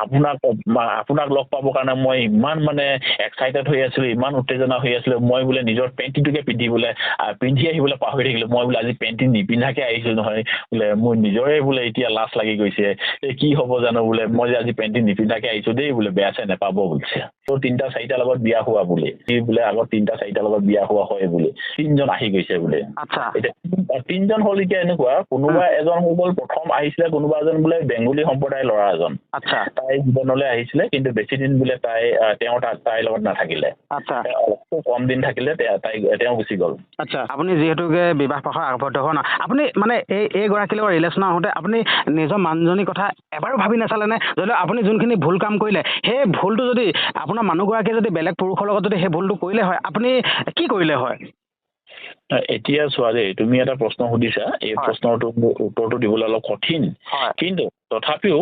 আপোনাক লগ পাবৰ কাৰণে মই ইমান মানে এক্সাইটেড হৈ আছিলোঁ, ইমান উত্তেজনা হৈ আছিলোঁ। মই বোলে নিজৰ পেণ্টিটোকে পিন্ধি আহিবলৈ পাহৰি থাকিলোঁ। মই বোলে আজি পেণ্টি নিপিন্ধাকে আহিছোঁ নহয়, বোলে মোৰ নিজৰে বোলে এতিয়া লাজ লাগি গৈছে। কি হ'ব জানো বোলে, মই যে আজি পেণ্টি নিপিন্ধাকে আহিছোঁ দেই, বোলে বেয়া চেয়া নাপাব বুলিছে। ত' 3-4টা লগত বিয়া হোৱা বুলি, সি বোলে আগত 3-4টা লগত বিয়া হোৱা হয় বুলি 3জন আহি গৈছে বোলে। এতিয়া 3জন হ'ল। এতিয়া এনেকুৱা কোনোবা এজন হৈ গ'ল, প্ৰথম আহিছিলে কোনোবা এজন বোলে বেংগলী সম্প্ৰদায়ৰ ল'ৰা এজন, তাই জীৱনলৈ আহিছিলে, কিন্তু বেছি দিন বোলে তাইৰ লগত নাথাকিলে, অলপ কম দিন থাকিলে, তেওঁ গুচি গ'ল। আচ্ছা, আপুনি যিহেতুকে বিবাহ প্ৰসংগ আবদ্ধ হোৱা না, আপুনি মানে এইগৰাকীৰ লগত ৰিলেশ্যনৰ আহোঁতে আপুনি নিজৰ মানুহজনীৰ কথা এবাৰো ভাবি নাচালেনে? যদি আপুনি যোনখিনি ভুল কাম কৰিলে, সেই ভুলটো যদি আপোনাৰ মানুহগৰাকীয়ে যদি বেলেগ পুৰুষৰ লগত যদি সেই ভুলটো কৰিলে হয়, আপুনি কি কৰিলে হয়? এতিয়া চোৱা দেই, তুমি এটা প্ৰশ্ন সুধিছা, এই প্ৰশ্নটোৰ উত্তৰটো দিবলৈ অলপ কঠিন, কিন্তু তথাপিও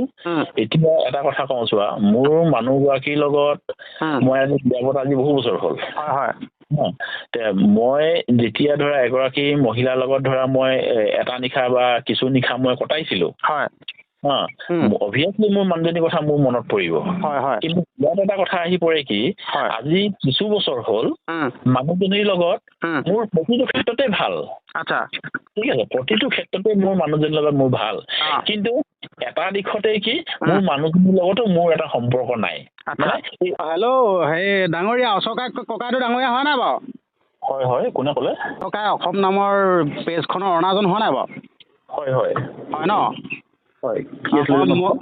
এতিয়া এটা কথা কওঁ চোৱা, মোৰ মানুহগৰাকীৰ লগত মই আজি বহু বছৰ হ'ল। মই যেতিয়া ধৰা এগৰাকী মহিলাৰ লগত ধৰা মই এটা নিশা বা কিছু নিশা মই কটাইছিলোঁ, অভিয়াছলি মোৰ মানুহজনীৰ কথা মোৰ মনত পৰিব। কিন্তু ইয়াত এটা কথা আহি পৰে কি, আজি কিছু বছৰ হ'ল মানুহজনীৰ লগত মোৰ প্ৰতিটো ক্ষেত্ৰতে ভাল। ঠিক আছে, প্ৰতিটো ক্ষেত্ৰতে মোৰ মানুহজনীৰ লগত মোৰ ভাল, কিন্তু এটা দিশতে কি মোৰ মানুহজনীৰ লগতো মোৰ এটা সম্পৰ্ক নাই। হেল্ল', হেৰি ডাঙৰীয়া, অশোকা ককাইদেউ ডাঙৰীয়া হয় নাই বাৰু? হয়, কোনে ক'লে? ককাই অসম নামৰ পেজখনৰ অনাজন হোৱা নাই বাৰু? হয় ন?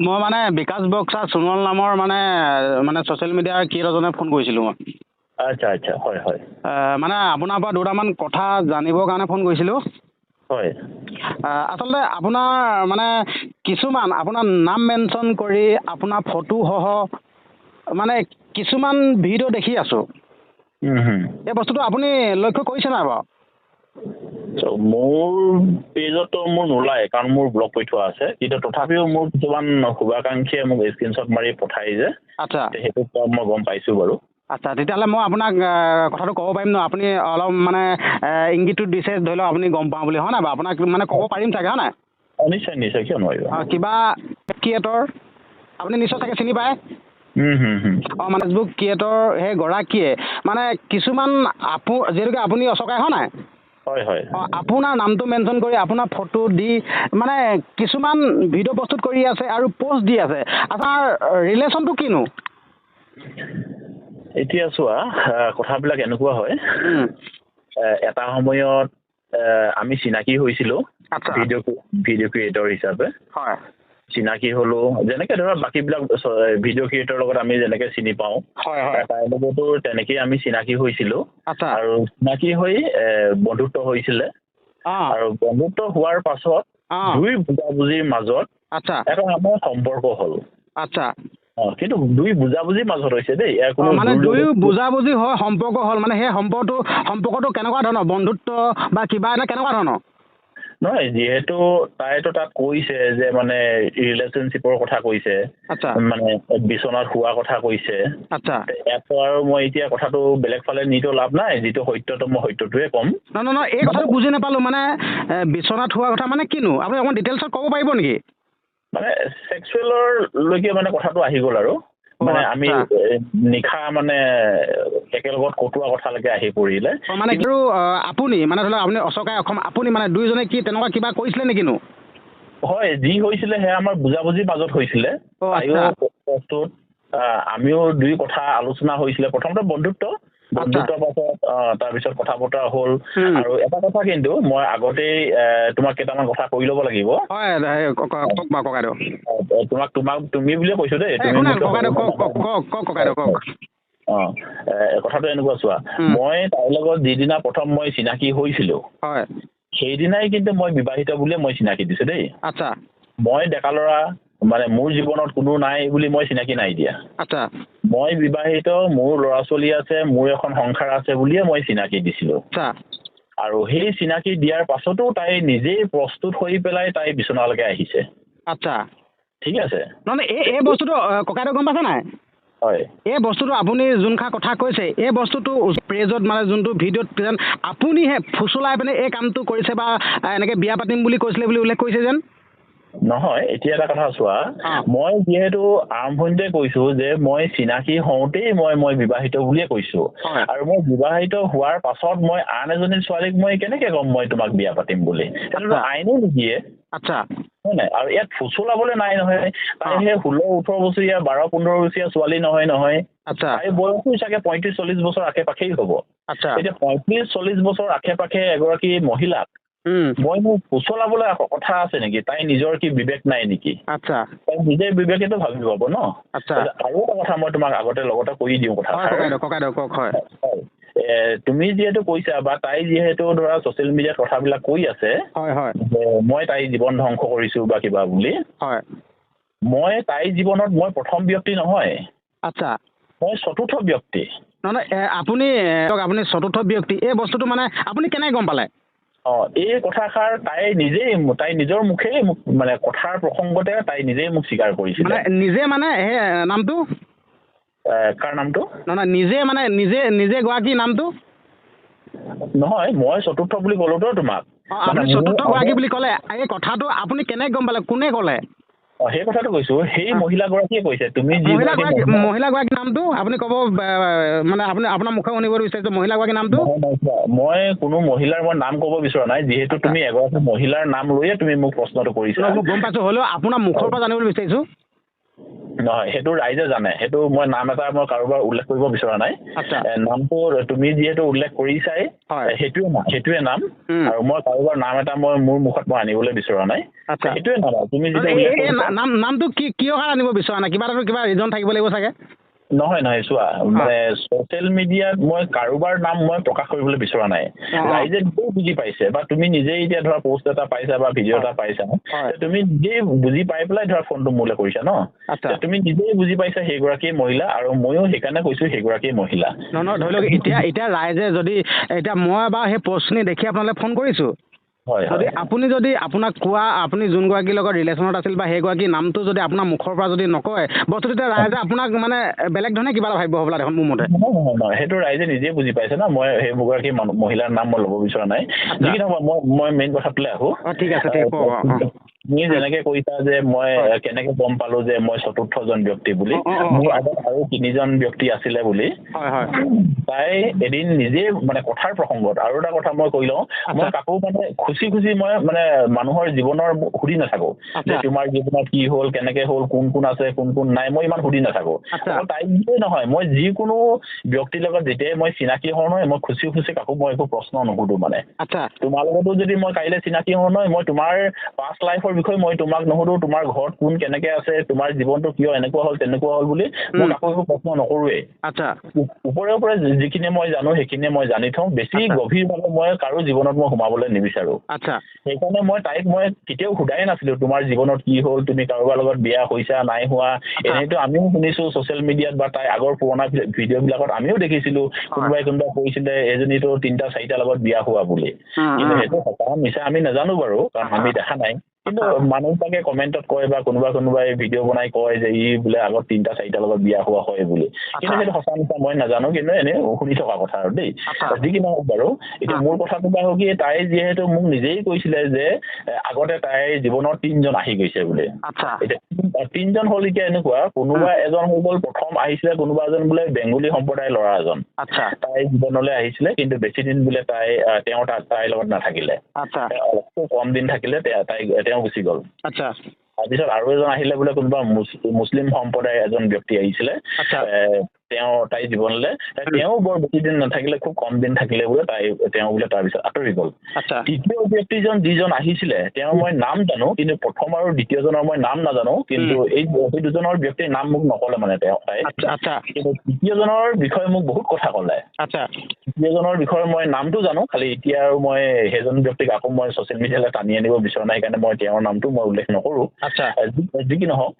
মই মানে বিকাশ বক্সা সোণোৱাল নামৰ মানে ছ'চিয়েল মিডিয়াৰ ক্ৰিয়েটৰজনে ফোন কৰিছিলোঁ মই। আচ্ছা, হয়। মানে আপোনাৰ পৰা দুটামান কথা জানিবৰ কাৰণে ফোন কৰিছিলোঁ। আচলতে আপোনাৰ মানে কিছুমান আপোনাৰ নাম মেনশ্যন কৰি আপোনাৰ ফটোসহ মানে কিছুমান ভিডিঅ' দেখি আছোঁ। এই বস্তুটো আপুনি লক্ষ্য কৰিছে নাই বাৰু? মোৰ পেজতো মোৰ নোলায়, কাৰণ মোৰ ব্লক কৰি থোৱা আছে, কিন্তু তথাপিও মোৰ কিছুমান শুভাকাংক্ষীয়ে মোক স্ক্ৰীনশ্বট মাৰি পঠাই যে, সেইটো মই গম পাইছোঁ বাৰু। আচ্ছা, তেতিয়াহ'লে মই আপোনাক কথাটো ক'ব পাৰিম ন? আপুনি অলপ মানে ইংগিতটো দিছে, ধৰি লওক আপুনি গম পাওঁ বুলি, হয় নাই বাৰু? আপোনাক মানে ক'ব পাৰিম চাগে, হয় নাই? নিশ্চয়, কিয় নোৱাৰিব? কিবা ক্ৰিয়েটৰ আপুনি নিশ্চয় চাগে চিনি পায়? মানে ফেচবুক ক্ৰিয়েটৰ সেই গৰাকীয়ে মানে কিছুমান যিহেতুকে আপুনি অশোকাই, হয় নাই? হয়। আপোনাৰ নামটো মেনশ্যন কৰি আপোনাৰ ফটো দি মানে কিছুমান ভিডিঅ' প্ৰস্তুত কৰি আছে আৰু পোষ্ট দি আছে। আপোনাৰ ৰিলেশ্যনটো কিনো? এতিয়া চোৱা, কথাবিলাক এনেকুৱা হয়, এটা সময়ত আমি চিনাকি হৈছিলোঁ ভিডিঅ' ক্ৰিয়েটৰ হিচাপে। চিনাকি হ'লোঁ, যেনেকে ধৰা বাকীবিলাক ভিডিঅ' ক্ৰিয়েটৰৰ লগত আমি যেনেকে চিনি পাওঁ, তাৰ লগতো তেনেকেই আমি চিনাকি হৈছিলোঁ। আৰু চিনাকি হৈ বন্ধুত্ব হৈছিলে, আৰু বন্ধুত্ব হোৱাৰ পাছত দুই বুজাবুজিৰ মাজত এটা আমাৰ সম্পৰ্ক হ'ল। কিন্তু দুই বুজাবুজিৰ মাজত হৈছে দেই, মানে দুই বুজাবুজি হয় সম্পৰ্ক হ'ল। মানে সেই সম্পৰ্কটো কেনেকুৱা ধৰণৰ, বন্ধুত্ব বা কিবা এটা কেনেকুৱা ধৰণৰ? নহয়, যিহেতু তাইতো তাত কৈছে যে মানে ৰিলেশ্যনশ্বিপৰ কথা কৈছে, মানে বিচনাত শোৱাৰ কথা কৈছে। ইয়াতো আৰু মই এতিয়া কথাটো বেলেগ ফালে নিটো লাভ নাই, যিটো সত্যটো মই সত্যটোৱে ক'ম। নহয়, এই কথাটো বুজি নাপালোঁ। মানে বিচনাত শোৱাৰ কথা মানে কিনো? আপুনি অকণমান ডিটেইলছত ক'ব পাৰিব নেকি? মানে ছেক্সুৱেললৈকে মানে কথাটো আহি গ'ল আৰু মানে আমি নিশা মানে একেলগত কটোৱা কথালৈকে আহি পৰিলে। মানে আৰু আপুনি মানে ধৰি লওক আপুনি অশোকাই অসম, আপুনি মানে দুইজনে কি তেনেকুৱা কিবা কৰিছিলে নেকিনো? হয়, যি হৈছিলে সেয়া আমাৰ বুজাবুজিৰ মাজত হৈছিলে। প্ৰস্তুত আমিও দুই কথা আলোচনা হৈছিলে। প্ৰথমতে বন্ধুত্বৰ পাছত তাৰপিছত কথা বতৰা হ'ল। আৰু এটা কথা কিন্তু মই আগতেই তোমাক কেইটামান কথা কৈ ল'ব লাগিব। তোমাক তুমি বুলিয়ে কৈছো দেই। কথাটো এনেকুৱা চোৱা, মই তাইৰ লগত যিদিনা প্ৰথম মই চিনাকি হৈছিলোঁ, সেইদিনাই কিন্তু মই বিবাহিত বুলিয়ে মই চিনাকি দিছোঁ দেই। মই ডেকা ল'ৰা, মানে মোৰ জীৱনত কোনো নাই বুলি মই চিনাকি নাই দিয়া। মই বিবাহিত, মোৰ ল'ৰা ছোৱালী আছে, মোৰ এখন সংসাৰ আছে বুলিয়ে মই চিনাকি দিছিলোঁ। আৰু সেই চিনাকি দিয়াৰ পাছতো তাই নিজেই প্ৰস্তুত হৈ পেলাই তাই বিচনালৈকে আহিছে। ঠিক আছে, মানে এই বস্তুটো ককাইদেউ গম পাইছে নাই? এই বস্তুটো আপুনি যোনষাৰ কথা কৈছে, এই বস্তুটো পেজত মানে যোনটো ভিডিঅ'ত আপুনিহে ফুচলাই পিনে এই কামটো কৰিছে বা এনেকৈ বিয়া পাতিম বুলি কৈছিলে বুলি উল্লেখ কৰিছে যেন? নহয় এতিয়া এটা কথা চোৱা মই যিহেতু আৰম্ভণিতে কৈছো যে মই চিনাকি হওঁতেই মই বিবাহিত বুলিয়ে কৈছো আৰু মই বিবাহিত হোৱাৰ পাছত মই আন এজনী ছোৱালীক মই কেনেকে ক'ম মই তোমাক বিয়া পাতিম বুলি সেইটো আইনে নিদিয়ে আচ্ছা হয় নাই আৰু ইয়াত ফুচলাবলৈ নাই নহয় তাই সেই 16-18 বছৰীয়া 12-15 বছৰীয়া ছোৱালী নহয় আচ্ছা তাই বয়সো চাগে 35-40 বছৰ আশে পাশেই হ'ব আচ্ছা এতিয়া 35-40 বছৰ আশে পাশে এগৰাকী মহিলাক মই মোক ফুচলাবলৈ কথা আছে নেকি তাই নিজৰ কি বিবেক নাই নেকি আচ্ছা তাই নিজে বিবেকেতো ভাবি পাব ন আচ্ছা আৰু এটা কথা মই তোমাক আগতে লগতে কৈ দিওঁ কথা হয় তুমি যিহেতু কৈছা বা তাই যিহেতু ধৰা ছচিয়েল মিডিয়াত কথাবিলাক কৈ আছে মই তাই জীৱন ধ্বংস কৰিছো বা কিবা বুলি মই তাই জীৱনত মই প্ৰথম ব্যক্তি নহয় আচ্ছা মই চতুৰ্থ ব্যক্তি নহয় আপুনি চতুৰ্থ ব্যক্তি এই বস্তুটো মানে আপুনি কেনেকৈ গম পালে এই কথাষাৰ তাই নিজৰ মুখেই মানে কথাৰ প্ৰসংগতে তাই নিজেই মোক স্বীকাৰ কৰিছিল নিজে মানে সেই নামটো কাৰ নামটো নহয় নিজে গৰাকী নামটো নহয় মই চতুৰ্থ বুলি ক'লোতো তোমাক আপুনি চতুৰ্থ গৰাকী বুলি ক'লে এই কথাটো আপুনি কেনেকৈ গম পালে কোনে ক'লে সেই কথাটো কৈছো সেই মহিলাগৰাকীয়ে কৈছে তুমি মহিলাগৰাকী নামটো আপুনি ক'ব মানে আপুনি আপোনাৰ মুখে শুনিব বিচাৰিছে মহিলাগৰাকী নামটো মই কোনো মহিলাৰ মই নাম ক'ব বিচৰা নাই যিহেতু তুমি এগৰাকী মহিলাৰ নাম লৈয়ে তুমি মোক প্ৰশ্নটো কৰিছা মই গম পাইছো হ'লেও আপোনাৰ মুখৰ পৰা জানিবলৈ বিচাৰিছো নহয় সেইটো ৰাইজে জানে সেইটো মই নাম এটা মই কাৰোবাৰ উল্লেখ কৰিব বিচৰা নাই নামটো তুমি যিহেতু উল্লেখ কৰিছাই সেইটোৱে নাম আৰু মই কাৰোবাৰ নাম এটা মই মোৰ মুখত মই আনিবলৈ বিচৰা নাই সেইটোৱে নাম তুমি নামটো কিয় আনিব বিচৰা নাই কিবা ৰিজন থাকিব লাগিব চাগে নহয় চোৱা মানে ছচিয়েল মিডিয়াত মই কাৰোবাৰ নাম মই প্ৰকাশ কৰিবলৈ বিচৰা নাই ৰাইজে নিজেই বুজি পাইছে বা তুমি নিজেই এতিয়া ধৰা পোষ্ট এটা পাইছা বা ভিডিঅ' এটা পাইছা তুমি নিজেই বুজি পাই পেলাই ধৰা ফোনটো মোলৈ কৰিছা ন তুমি নিজেই বুজি পাইছা সেইগৰাকীয়ে মহিলা আৰু ময়ো সেইকাৰণে কৈছো সেইগৰাকীয়ে মহিলা ধৰি লওক এতিয়া ৰাইজে যদি এতিয়া মই বাৰু সেই পোষ্টখিনি দেখি আপোনালৈ ফোন কৰিছো যদি আপুনি যদি আপোনাক কোৱা আপুনি যোনগৰাকীৰ লগত ৰিলেশ্যনত আছিল বা সেইগৰাকীৰ নামটো যদি আপোনাৰ মুখৰ পৰা যদি নকয় বস্তুটো তেতিয়া ৰাইজে আপোনাক মানে বেলেগ ধৰণে কিবা এটা ভাবিব হ'বলা দেখোন মোৰ মতে নহয় সেইটো ৰাইজে নিজে বুজি পাইছে ন মই সেইগৰাকী মহিলাৰ নাম মই ল'ব বিচৰা নাই যি নহ'ব মই মেইন কথাটোলৈ আহোঁ ঠিক আছে তুমি যেনেকে কৈছা যে মই কেনেকে গম পালো যে মই চতুৰ্থজন ব্যক্তি বুলি মোৰ আগত আৰু 3জন ব্যক্তি আছিলে বুলি তাই এদিন নিজে মানে কথাৰ প্ৰসংগত আৰু এটা কথা মই কৈ লওঁ মই কাকো মানে খুচি মই মানে মানুহৰ জীৱনৰ সুধি নাথাকো যে তোমাৰ জীৱনত কি হ'ল কেনেকে হ'ল কোন আছে কোন নাই মই ইমান সুধি নাথাকো তাই বুলিয়ে নহয় মই যিকোনো ব্যক্তিৰ লগত যেতিয়াই মই চিনাকি হওঁ নহয় মই খুচি কাকো মই একো প্ৰশ্ন নুসুধো মানে তোমাৰ লগতো যদি মই কাইলৈ চিনাকি হওঁ নহয় মই তোমাৰ পাষ্ট লাইফৰ বিষয়ে মই তোমাক নুসুধো তোমাৰ ঘৰত কোন কেনেকে আছে তোমাৰ জীৱনটো কিয় এনেকুৱা হ'ল তেনেকুৱা হ'ল বুলি মই কাকো একো প্ৰশ্ন নকৰোৱেই ওপৰে যিখিনি মই জানো সেইখিনিয়ে মই জানি থওঁ বেছি গভীৰভাৱে মই কাৰো জীৱনত মই সোমাবলৈ নিবিচাৰো সেইকাৰণে মই তাইক মই কেতিয়াও সোধাই নাছিলো তোমাৰ জীৱনত কি হ'ল তুমি কাৰোবাৰ লগত বিয়া হৈছা নাই হোৱা এনেইতো আমিও শুনিছো ছচিয়েল মিডিয়াত বা তাই আগৰ পুৰণা ভিডিঅ' বিলাকত আমিও দেখিছিলো কোনোবাই কৈছিলে এজনীতো 3-4টা লগত বিয়া হোৱা বুলি কিন্তু সেইটো সঁচা মিছা আমি নাজানো বাৰু কাৰণ আমি দেখা নাই কিন্তু মানুহবিলাকে কমেণ্টত কয় বা কোনোবাই ভিডিঅ' বনাই কয় যে ই বোলে আগত 3-4টা লগত বিয়া হোৱা হয় বুলি কিন্তু সেইটো সঁচা মিছা মই নাজানো কিন্তু এনেই শুনি থকা কথা আৰু দেই যি কি নহওক বাৰু এতিয়া মোৰ কথাটো বা হ'ল কি তাই যিহেতু মোক নিজেই কৈছিলে যে আগতে তাইৰ জীৱনত 3জন আহি গৈছে বুলি এতিয়া 3জন হ'ল এতিয়া এনেকুৱা কোনোবা এজন হৈ গ'ল প্ৰথম আহিছিলে কোনোবা এজন বোলে বেংগলী সম্প্ৰদায়ৰ ল'ৰা এজন তাইৰ জীৱনলৈ আহিছিলে কিন্তু বেছি দিন বোলে তাইৰ লগত নাথাকিলে অলপ কম দিন থাকিলে তেওঁ গুচি গ'ল তাৰপিছত আৰু এজন আহিলে বোলে কোনোবা মুছলিম সম্প্ৰদায়ৰ এজন ব্যক্তি আহিছিলে তাইৰ জীৱনলৈ তেওঁ বৰ বেছি দিন নাথাকিলে খুব কম দিন থাকিলে বোলে তেওঁ বোলে তাৰপিছত আঁতৰি গ'ল তৃতীয় ব্যক্তিজন যিজন আহিছিলে তেওঁ মই নাম জানো কিন্তু প্ৰথম আৰু দ্বিতীয়জনৰ মই নাম নাজানো কিন্তু এই দুজনৰ ব্যক্তিৰ নাম মোক নকলে মানে তাই কিন্তু তৃতীয়জনৰ বিষয়ে মোক বহুত কথা ক'লে তৃতীয়জনৰ বিষয়ে মই নামটো জানো খালি এতিয়া আৰু মই সেইজন ব্যক্তিক আকৌ মই ছচিয়েল মিডিয়ালৈ টানি আনিব বিচৰা নাই সেইকাৰণে মই তেওঁৰ নামটো মই উল্লেখ নকৰো যি কি নহওক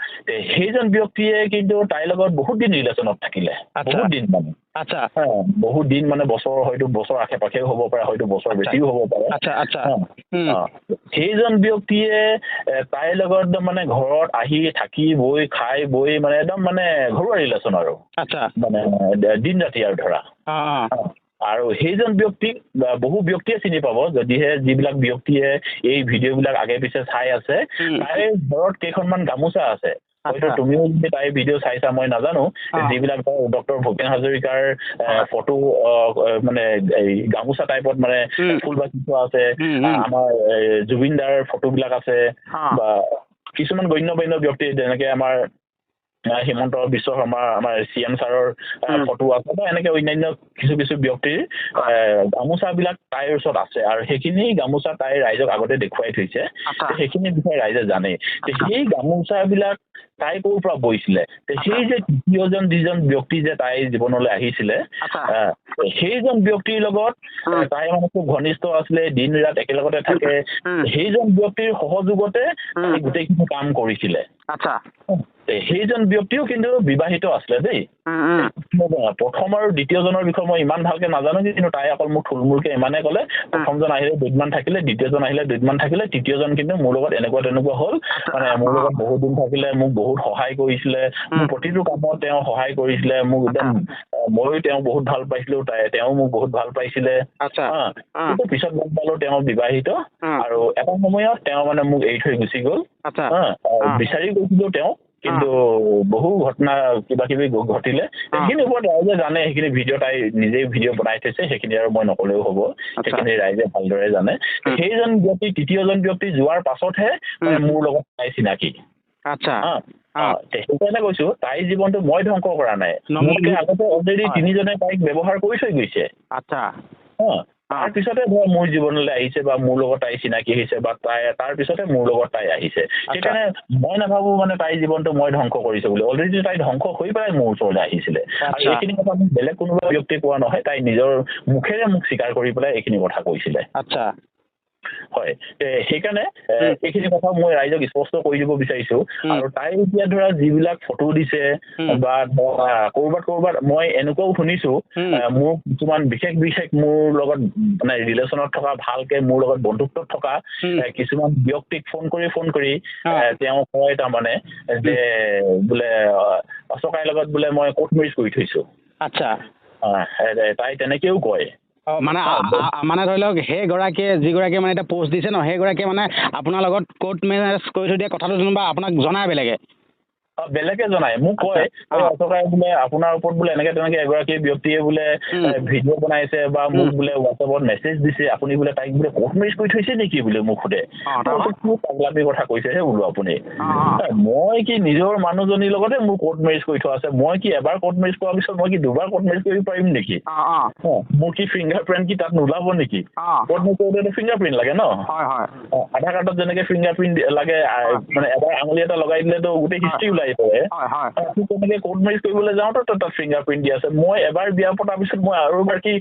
সেইজন ব্যক্তিয়ে কিন্তু তাইৰ লগত বহুত দিন ৰিলেশ্যনত থাকিলে বহুত দিন মানে বহুত দিন মানে বছৰ আশে পাশেও হ'ব পাৰে হয়তো বছৰ বেছিও হ'ব পাৰে সেইজন ব্যক্তিয়ে তাইৰ লগত মানে ঘৰত আহি থাকি বৈ খাই বৈ মানে একদম মানে ঘৰুৱা ৰিলেশ্যন আৰু মানে দিন ৰাতি আৰু ধৰা আৰু সেইজন ব্যক্তিক বহু ব্যক্তিয়ে চিনি পাব যদিহে যিবিলাক ব্যক্তিয়ে এই ভিডিঅ'বিলাক আগে পিছে চাই আছে তাই ঘৰত কেইখনমান গামোচা আছে হয়তো তুমিও যদি তাই ভিডিঅ' চাইছা মই নাজানো যিবিলাক ডক্টৰ ভূপেন হাজৰিকাৰ ফটো মানে গামোচা টাইপত মানে ফুল বাছি থোৱা আছে আমাৰ জুবিন দাৰ ফটোবিলাক আছে বা কিছুমান গণ্য ব্যক্তি যেনেকে আমাৰ হিমন্ত বিশ্ব শৰ্মা আমাৰ CM ছাৰৰ ফটো আছে বা এনেকে অন্যান্য কিছু ব্যক্তিৰ গামোচাবিলাক তাইৰ ওচৰত আছে আৰু সেইখিনি গামোচা তাই ৰাইজক আগতে দেখুৱাই থৈছে সেইখিনি বিষয়ে ৰাইজে জানে সেই গামোচাবিলাক তাই ক'ৰ পৰা বৈছিলে সেই যে তৃতীয়জন যিজন ব্যক্তি যে তাই জীৱনলৈ আহিছিলে সেইজন ব্যক্তিৰ লগত তাই মানে খুব ঘনিষ্ঠ আছিলে দিন ৰাত একেলগতে থাকে সেইজন ব্যক্তিৰ সহযোগতে তাই গোটেইখিনি কাম কৰিছিলে সেইজন ব্যক্তিও কিন্তু বিবাহিত আছিলে দেই প্ৰথম আৰু দ্বিতীয়জনৰ বিষয়ে মই ইমান ভালকে নাজানো কিন্তু তাই অকল মোক থুলমূলকে ইমানে ক'লে প্ৰথমজন আহিলে দুদিনমান থাকিলে দ্বিতীয়জন আহিলে দুদিনমান থাকিলে তৃতীয়জন কিন্তু মোৰ লগত এনেকুৱা তেনেকুৱা হ'ল মানে মোৰ লগত বহুত দিন থাকিলে মোক বহুত সহায় কৰিছিলে মোৰ প্ৰতিটো কামত তেওঁ সহায় কৰিছিলে মোক একদম ময়ো তেওঁ বহুত ভাল পাইছিলো তেওঁ মোক বহুত ভাল পাইছিলে কিন্তু পিছত গম পালো তেওঁ বিবাহিত আৰু এটা সময়ত তেওঁ মানে মোক এৰি থৈ গুচি গ'ল বিচাৰি গৈছিলো তেওঁ কিন্তু বহু ঘটনা কিবা কিবি ঘটিলে সেইখিনি ওপৰত ৰাইজে জানে সেইখিনি ভিডিঅ' তাই নিজেই ভিডিঅ' বনাই থৈছে সেইখিনি আৰু মই নকলেও হ'ব সেইখিনি ৰাইজে ভালদৰে জানে সেইজন ব্যক্তি তৃতীয়জন ব্যক্তি যোৱাৰ পাছতহে মোৰ লগত তাই চিনাকি সেইকাৰণে কৈছো তাইৰ জীৱনটো মই ধ্বংস কৰা নাই মোতকে আগতে অলৰেডি তিনিজনে তাইক ব্যৱহাৰ কৰি থৈ গৈছে তাৰ পিছতে ধৰ মোৰ জীৱনলৈ আহিছে বা মোৰ লগত তাই চিনাকি হৈছে বা তাৰ পিছতে মোৰ লগত তাই আহিছে সেইকাৰণে মই নাভাবো মানে তাইৰ জীৱনটো মই ধ্বংস কৰিছো বুলি অলৰেডি তাই ধ্বংস হৈ পেলাই মোৰ ওচৰলৈ আহিছিলে আৰু এইখিনি কথা মোক বেলেগ কোনোবা ব্যক্তি কোৱা নহয় তাই নিজৰ মুখেৰে মোক স্বীকাৰ কৰি পেলাই এইখিনি কথা কৈছিলে হয় সেইকাৰণে এইখিনি কথা মই ৰাইজক স্পষ্ট কৰি দিব বিচাৰিছো আৰু তাই এতিয়া ধৰা যিবিলাক ফটো দিছে বা কৰবাত মই এনেকুৱাও শুনিছো মোৰ কিছুমান বিশেষ মোৰ লগত মানে ৰিলেশ্যনত থকা ভালকে মোৰ লগত বন্ধুত্বত থকা কিছুমান ব্যক্তিক ফোন কৰি তেওঁ কয় তাৰমানে যে বোলে অশোকাৰ লগত বোলে মই কোৰ্ট মেৰেজ কৰি থৈছো তাই তেনেকেও কয় মানে ধৰি লওক সেইগৰাকীয়ে যিগৰাকীয়ে মানে এটা পোষ্ট দিছে ন সেইগৰাকীয়ে মানে আপোনাৰ লগত কোৰ্ট মেৰেজ কৰি থৈ দিয়া কথাটো যেনিবা আপোনাক জনাই বেলেগে জনাই মোক কয় অশোকাই বোলে আপোনাৰ ওপৰত বোলে এনেকে তেনেকে এগৰাকী ব্যক্তিয়ে বোলে ভিডিঅ' বনাইছে বা মোক বোলে হোৱাটছএপত মেছেজ দিছে আপুনি বোলে তাইক বোলে কোৰ্ট মেৰেজ কৰি থৈছে নেকি বোলে মোক সোধে পাগলামি কথা কৈছেহে বোলো আপুনি মই কি নিজৰ মানুহজনীৰ লগতে মোৰ কোৰ্ট মেৰেজ কৰি থোৱা আছে মই কি এবাৰ কোৰ্ট মেৰেজ কৰাৰ পিছত মই কি দুবাৰ কোৰ্ট মেৰেজ কৰিব পাৰিম নেকি মোৰ কি ফিংগাৰ প্ৰিণ্ট কি তাত নোলাব নেকি কোৰ্ট মেৰেজ কৰোঁতে ফিংগাৰ প্ৰিণ্ট লাগে ন আধাৰ কাৰ্ডত যেনেকে ফিংগাৰ প্ৰিণ্ট লাগে মানে এবাৰ আঙুলি এটা লগাই দিলেতো গোটেই হিষ্ট্ৰী ওলাই তেনেকে কোৰ্ট মেৰেজ কৰিবলৈ যাওঁতে তাত ফিংগাৰ প্ৰিণ্ট দি আছে মই এবাৰ বিয়া পতাৰ পিছত মই আৰু এবাৰ কি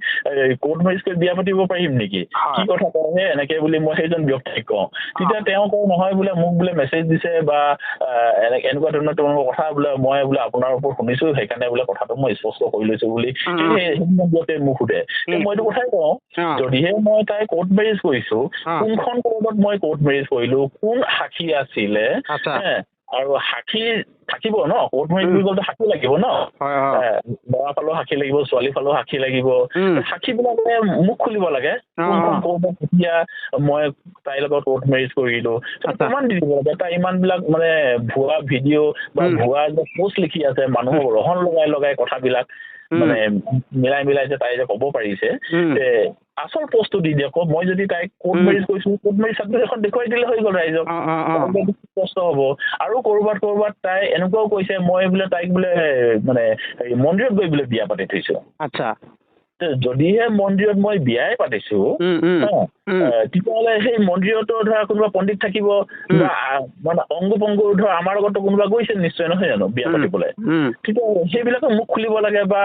কোৰ্ট মেৰেজ কৰি বিয়া পাতিব পাৰিম নেকি কি কথা কয় এনেকে বুলি মই সেইজন ব্যক্তিক কওঁ তেতিয়া তেওঁ কয় নহয় বোলে মোক বোলে মেছেজ দিছে বা এনেকুৱা ধৰণৰ তেওঁলোকৰ কথা বোলে মই বোলে আপোনাৰ ওপৰত শুনিছো সেইকাৰণে বোলে কথাটো মই স্পষ্ট কৰি লৈছো বুলি সেইজন ব্যক্তিয়ে মোক সোধে মই এইটো কথাই কওঁ যদিহে মই তাই কোৰ্ট মেৰেজ কৰিছো কোনখন কোৰ্টত মই কোৰ্ট মেৰেজ কৰিলো কোন সাক্ষী আছিলে আৰু সাক্ষী থাকিব ন কোৰ্ট মেৰেজ বুলি ক'লে সাক্ষী লাগিব ন ল'ৰা ফালেও সাক্ষী লাগিব ছোৱালী ফালেও সাক্ষী লাগিব সাক্ষীবিলাকে মুখ খুলিব লাগে এতিয়া মই তাইৰ লগত কোৰ্ট মেৰেজ কৰিলো প্ৰমাণ দি দিব লাগে তাই ইমানবিলাক মানে ভুৱা ভিডিঅ' বা ভুৱা যে পোষ্ট লিখি আছে মানুহক ৰহণ লগাই কথাবিলাক মানে মিলাই যে তাই যে ক'ব পাৰিছে আচল পোষ্টটো দি দিয়ক মই যদি তাইক কোৰ্ট মেৰেজ কৰিছো কোৰ্ট মেৰেজ চাৰ্টিফিকেট এখন দেখুৱাই দিলে হৈ গ'ল ৰাইজক স্পষ্ট হ'ব আৰু কৰবাত তাই এনেকুৱাও কৈছে মই বোলে তাইক বোলে মানে মন্দিৰত গৈ বোলে বিয়া পাতি থৈছো যদিহে মন্দিৰত মই বিয়াই পাতিছো তেতিয়াহ'লে সেই মন্দিৰতো ধৰা কোনোবা পণ্ডিত থাকিব বা মানে অংগ পংগ ধৰা আমাৰ লগতো কোনোবা গৈছে নিশ্চয় নহয় জানো বিয়া পাতিবলৈ তেতিয়া সেইবিলাকে মুখ খুলিব লাগে বা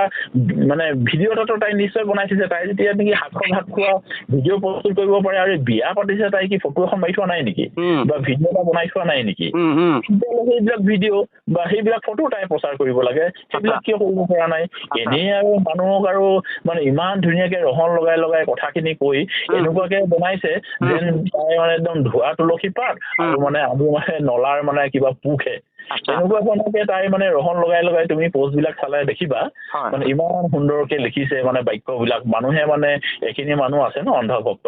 মানে ভিডিঅ' এটাতো তাই নিশ্চয় বনাই থৈছে তাই যেতিয়া নেকি ভাত খোৱা ভিডিঅ' প্ৰস্তুত কৰিব পাৰে আৰু বিয়া পাতিছে তাই কি ফটো এখন মাৰি থোৱা নাই নেকি বা ভিডিঅ' এটা বনাই থোৱা নাই নেকি তেতিয়াহ'লে সেইবিলাক ভিডিঅ' বা সেইবিলাক ফটো তাই প্ৰচাৰ কৰিব লাগে সেইবিলাক কিয় কৰিব পৰা নাই এনেই আৰু মানুহক আৰু মানে ইমান ধুনীয়াকে ৰহণ লগাই কথাখিনি কৈ এনেকুৱাকে বনাইছে যেন তাই মানে একদম ধোৱা তুলসী পাত আৰু মানে আমি মানে নলাৰ মানে কিবা পোখে তেনেকুৱা ধৰণকে তাই মানে ৰহন লগাই লগাই তুমি পোষ্টবিলাক চালে দেখিবা মানে ইমান সুন্দৰকে লিখিছে মানে বাক্যবিলাক মানুহে মানে এইখিনি মানুহ আছে ন অন্ধভক্ত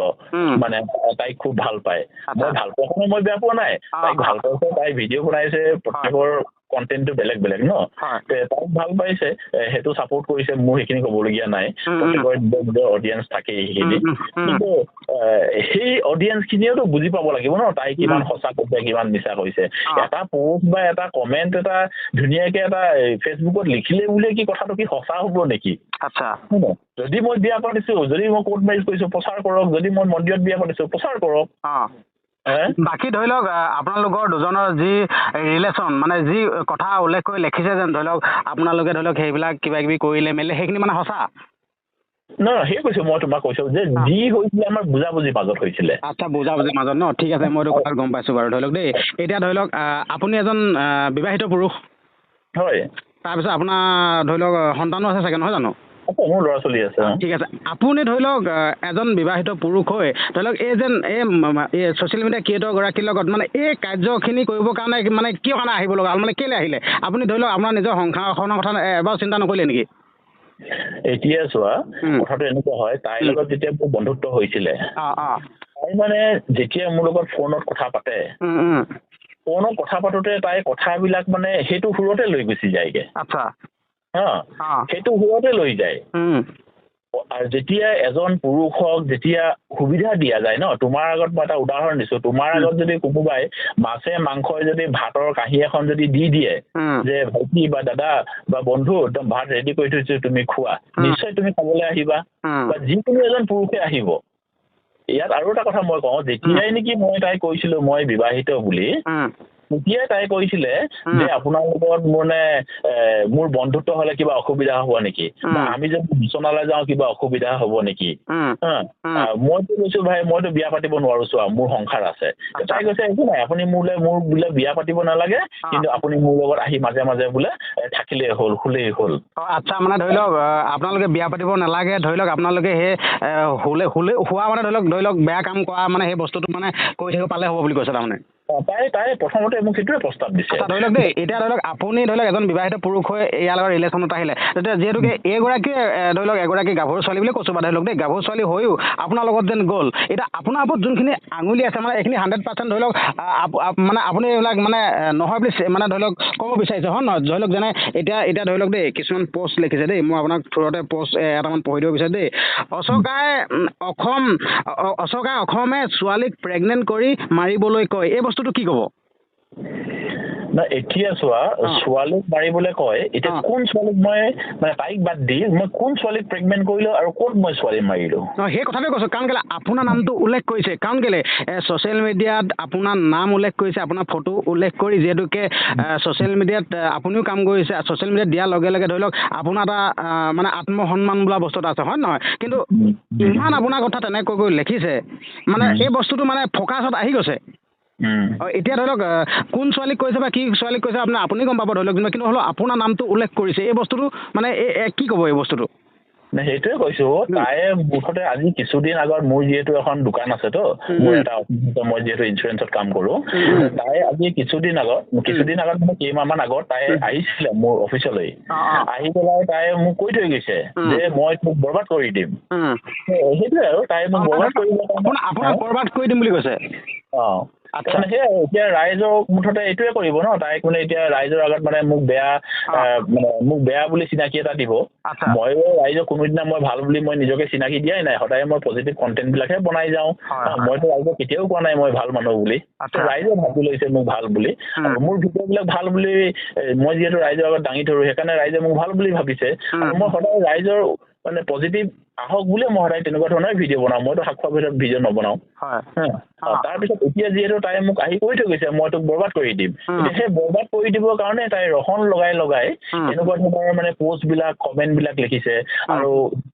মানে তাইক খুব ভাল পায় মই ভাল পোৱা মই বেয়া পোৱা নাই তাইক ভাল পাইছে তাই ভিডিঅ' বনাইছে প্ৰত্যেকৰ কন্টেন্টটো বেলেগ বেলেগ ন তাইক ভাল পাইছে সেইটো ছাপোৰ্ট কৰিছে মোৰ সেইখিনি ক'বলগীয়া নাই প্ৰত্যেকৰ অডিয়েঞ্চ থাকে সেইখিনি কিন্তু সেই অডিয়েঞ্চ খিনিওতো বুজি পাব লাগিব ন তাই কিমান সঁচা কৈছে কিমান মিছা কৈছে এটা পোষ্ট বা এটা কমেন্ট এটা ধুনীয়াকে এটা ফেচবুকত লিখিলে বুলিয়ে কি কথাটো কি সঁচা হ'ব নেকি যদি মই বিয়া পাতিছো যদি মই কোৰ্ট মেৰেজ কৰিছো প্ৰচাৰ কৰক যদি মই মন্দিৰত বিয়া পাতিছো প্ৰচাৰ কৰক বাকী ধৰি লওক আপোনালোকৰ দুজনৰ যি ৰিলেশ্যন মানে যি কথা উল্লেখ কৰি লিখিছে যেন ধৰি লওক আপোনালোকে ধৰি লওক সেইবিলাক কিবা কিবি কৰিলে মেলিলে সেইখিনি মানে সঁচা নহয় সেই কৈছো মই তোমাক কৈছো যে যি হৈছিলে আমাৰ বুজাবুজিৰ মাজত হৈছিলে আচ্ছা বুজাবুজিৰ মাজত ন ঠিক আছে মই এইটো কথা গম পাইছো বাৰু ধৰি লওক দেই এতিয়া ধৰি লওক আপুনি এজন বিবাহিত পুৰুষ হয় তাৰপিছত আপোনাৰ ধৰি লওক সন্তানো আছে চাগে নহয় জানো মোৰ ল'ৰা ছোৱালী আছে ঠিক আছে আপুনি ধৰি লওক এজন বিবাহিত পুৰুষ হৈ ধৰি লওক এই যেন এই ছ'চিয়েল মিডিয়া ক্ৰিয়েটৰগৰাকীৰ লগত মানে এই কাৰ্যখিনি কৰিবৰ কাৰণে মানে কিয় কাৰণে আহিব লগা হ'ল মানে কেলৈ আহিলে আপুনি ধৰি লওক আপোনাৰ নিজৰ সংসাৰখনৰ কথা এবাৰ চিন্তা নকৰিলে নেকি এতিয়া চোৱা কথাটো এনেকুৱা হয় তাইৰ লগত যেতিয়া মোৰ বন্ধুত্ব হৈছিলে তাই মানে যেতিয়া মোৰ লগত ফোনত কথা পাতে ফোনত কথা পাতোতে তাই কথাবিলাক মানে সেইটো সুৰতে লৈ গুচি যায়গে আচ্ছা সেইটো সুৰতে লৈ যায় আৰু যেতিয়া এজন পুৰুষক যেতিয়া সুবিধা দিয়া যায় ন তোমাৰ আগত মই এটা উদাহৰণ দিছো তোমাৰ আগত যদি কোনোবাই মাছে মাংসই যদি ভাতৰ কাঁহী এখন যদি দি দিয়ে যে ভাইটি বা দাদা বা বন্ধু একদম ভাত ৰেডি কৰি থৈছো তুমি খোৱা নিশ্চয় তুমি খাবলৈ আহিবা বা যিকোনো এজন পুৰুষে আহিব ইয়াত আৰু এটা কথা মই কওঁ যেতিয়াই নেকি মই তাই কৈছিলো মই বিবাহিত বুলি তেতিয়াই তাই কৈছিলে যে আপোনাৰ লগত মানে মোৰ বন্ধুত্ব হলে কিবা অসুবিধা হ'ব নেকি আমি যদি বিচনালৈ যাওঁ কিবা অসুবিধা হ'ব নেকি মইতো কৈছো ভাই মইতো বিয়া পাতিব নোৱাৰো চোৱা মোৰ সংসাৰ আছে তাই কৈছে একো নাই আপুনি মোৰ বোলে বিয়া পাতিব নালাগে কিন্তু আপুনি মোৰ লগত আহি মাজে মাজে বোলে থাকিলেই হ'ল শুলেই হ'ল আচ্ছা মানে ধৰি লওক আপোনালোকে বিয়া পাতিব নালাগে ধৰি লওক আপোনালোকে সেই হোৱা মানে ধৰি লওক বেয়া কাম কৰা মানে সেই বস্তুটো মানে কৰি থাকিব পালে হ'ব বুলি কৈছে তাৰমানে তাই প্ৰথমতে মোক সেইটোৱে প্ৰস্তাৱ দিছে ধৰি লওক দেই এতিয়া ধৰি লওক আপুনি ধৰি লওক এজন বিবাহিত পুৰুষ হৈ ইয়াৰ লগত ৰিলেশ্যনত আহিলে তেতিয়া যিহেতুকে এইগৰাকীয়ে ধৰি লওক এগৰাকী গাভৰু ছোৱালী বুলি কৈছোঁ বা ধৰি লওক দেই গাভৰু ছোৱালী হৈও আপোনাৰ লগত যেন গ'ল এতিয়া আপোনাৰ ওপৰত যোনখিনি আঙুলি আছে মানে এইখিনি 100% ধৰি লওক মানে আপুনি এইবিলাক মানে নহয় বুলি মানে ধৰি লওক ক'ব বিচাৰিছে হয় নহয় ধৰি লওক যেনে এতিয়া ধৰি লওক দেই কিছুমান পষ্ট লিখিছে দেই মই আপোনাক থ্ৰুতে পষ্ট এটামান পঢ়ি দিব বিচাৰোঁ দেই অসমে ছোৱালীক প্ৰেগনেণ্ট কৰি মাৰিবলৈ কয় এই বস্তুটো কি ক'ব না এতিয়া চোৱা ছোৱালীক মাৰিবলৈ কয় এতিয়া কোন ছোৱালীক মই মানে তাইক বাদ দি মই কোন ছোৱালীক প্ৰেগনেণ্ট কৰিলো আৰু ক'ত মই ছোৱালী মাৰিলো সেই কথাটোৱে কৈছোঁ কাৰণ কেলে আপোনাৰ নামটো উল্লেখ কৰিছে কাৰণ কেলে ছ'চিয়েল মিডিয়াত আপোনাৰ নাম উল্লেখ কৰিছে আপোনাৰ ফটো উল্লেখ কৰি যিহেতুকে ছ'চিয়েল মিডিয়াত আপুনিও কাম কৰিছে ছ'চিয়েল মিডিয়াত দিয়াৰ লগে লগে ধৰি লওক আপোনাৰ এটা মানে আত্মসন্মান বোলা বস্তু এটা আছে হয় নহয় কিন্তু ইমান আপোনাৰ কথা তেনেকৈ কৰি লিখিছে মানে এই বস্তুটো মানে ফ'কাছত আহি গৈছে এতিয়া ধৰি লওক কোন ছোৱালীক কৈছে বা কি ছোৱালীক কৈছে আপুনি গম পাব ধৰি লওক কিন্তু হ'লেও আপোনাৰ নামটো উল্লেখ কৰিছে এই বস্তুটো মানে কি ক'ব এই বস্তুটো সেইটোৱে কৈছো তাই মুঠতে আজি কিছুদিন আগত মোৰ যিহেতু এখন দোকান আছে তো মোৰ এটা মই যিহেতু ইঞ্চুৰেঞ্চত কাম কৰো তাই আজি কিছুদিন আগত মানে কেইমাহমান আগত তাই আহিছিলে মোৰ অফিচলৈ আহি পেলাই তাই মোক কৈ থৈ গৈছে যে মই তোক বৰবাদ কৰি দিম সেইটোৱে আৰু তাই মোক বৰবাদ কৰি দিম বুলি কৈছে সেয়াই এতিয়া ৰাইজক মুঠতে এইটোৱে কৰিব ন তাইক মানে এতিয়া ৰাইজৰ আগত মানে মোক বেয়া বুলি চিনাকি এটা দিব ময়ো ৰাইজক কোনোদিনা মই ভাল বুলি মই নিজকে চিনাকি দিয়াই নাই সদায় মই পজিটিভ কণ্টেণ্ট বিলাকহে বনাই যাওঁ মইতো ৰাইজক কেতিয়াও কোৱা নাই মই ভাল মানুহ বুলি ৰাইজে ভাবি লৈছে মোক ভাল বুলি আৰু মোৰ ভিডিঅ' বিলাক ভাল বুলি মই যিহেতু ৰাইজৰ আগত দাঙি ধৰো সেইকাৰণে ৰাইজে মোক ভাল বুলি ভাবিছে আৰু মই সদায় ৰাইজৰ মানে পজিটিভ আহক বুলিয়ে মই সদায় তেনেকুৱা ধৰণৰ ভিডিঅ' বনাওঁ মইতো শাক-খোৱাৰ ভিতৰত ভিডিঅ' নবনাওঁ তাৰপিছত এতিয়া যিহেতু তাই মোক আহি কৈ থৈ গৈছে মই তোক বৰবাদ কৰি দিম এতিয়া সেই বৰবাদ কৰি দিবৰ কাৰণে তাই ৰহন লগাই এনেকুৱা ধৰণৰ মানে পোষ্ট বিলাক কমেণ্ট বিলাক লিখিছে আৰু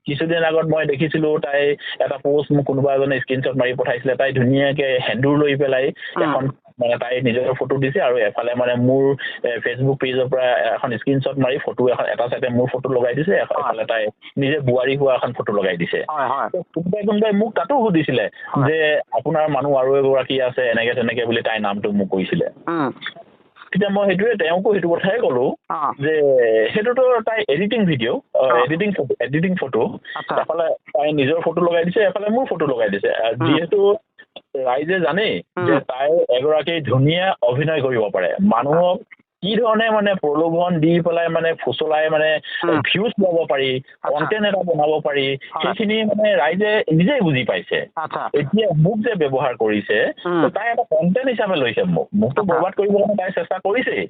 কিছুদিন আগত মই দেখিছিলো তাই এটা পোষ্ট মোক কোনোবা এজনে স্ক্ৰীনশ্বট মাৰি পঠাইছিলে তাই ধুনীয়াকে সেন্দুৰ লৈ পেলাই এখন মানে তাই নিজৰ ফটো দিছে আৰু এফালে মানে মোৰ ফেচবুক পেজৰ পৰা এখন স্ক্ৰীনশ্বট মাৰি ফটো এখন এটা চাইডে মোৰ ফটো লগাই দিছে এফালে তাই নিজে বোৱাৰী হোৱা এখন ফটো লগাই দিছে কোনোবাই মোক তাতো সুধিছিলে যে আপোনাৰ মানুহ আৰু এগৰাকী আছে এনেকে তেনেকে বুলি তাইৰ নামটো মোক কৈছিলে তেতিয়া মই সেইটোৱে তেওঁকো সেইটো কথাই ক'লো যে সেইটোতো তাই এডিটিং ভিডিঅ' এডিটিং ফটো এফালে তাই নিজৰ ফটো লগাই দিছে এফালে মোৰ ফটো লগাই দিছে যিহেতু ৰাইজে জানে যে তাই এগৰাকী ধুনীয়া অভিনয় কৰিব পাৰে মানুহক কি ধৰণে মানে প্ৰলোভন দি পেলাই মানে ফুচলাই মানে ভিউজ ল'ব পাৰি কণ্টেণ্ট এটা বনাব পাৰি সেইখিনি মানে ৰাইজে নিজেই বুজি পাইছে এতিয়া মোক যে ব্যৱহাৰ কৰিছে তাই এটা কণ্টেণ্ট হিচাপে লৈছে মোকতো বৰবাদ কৰিব কাৰণে তাই চেষ্টা কৰিছেই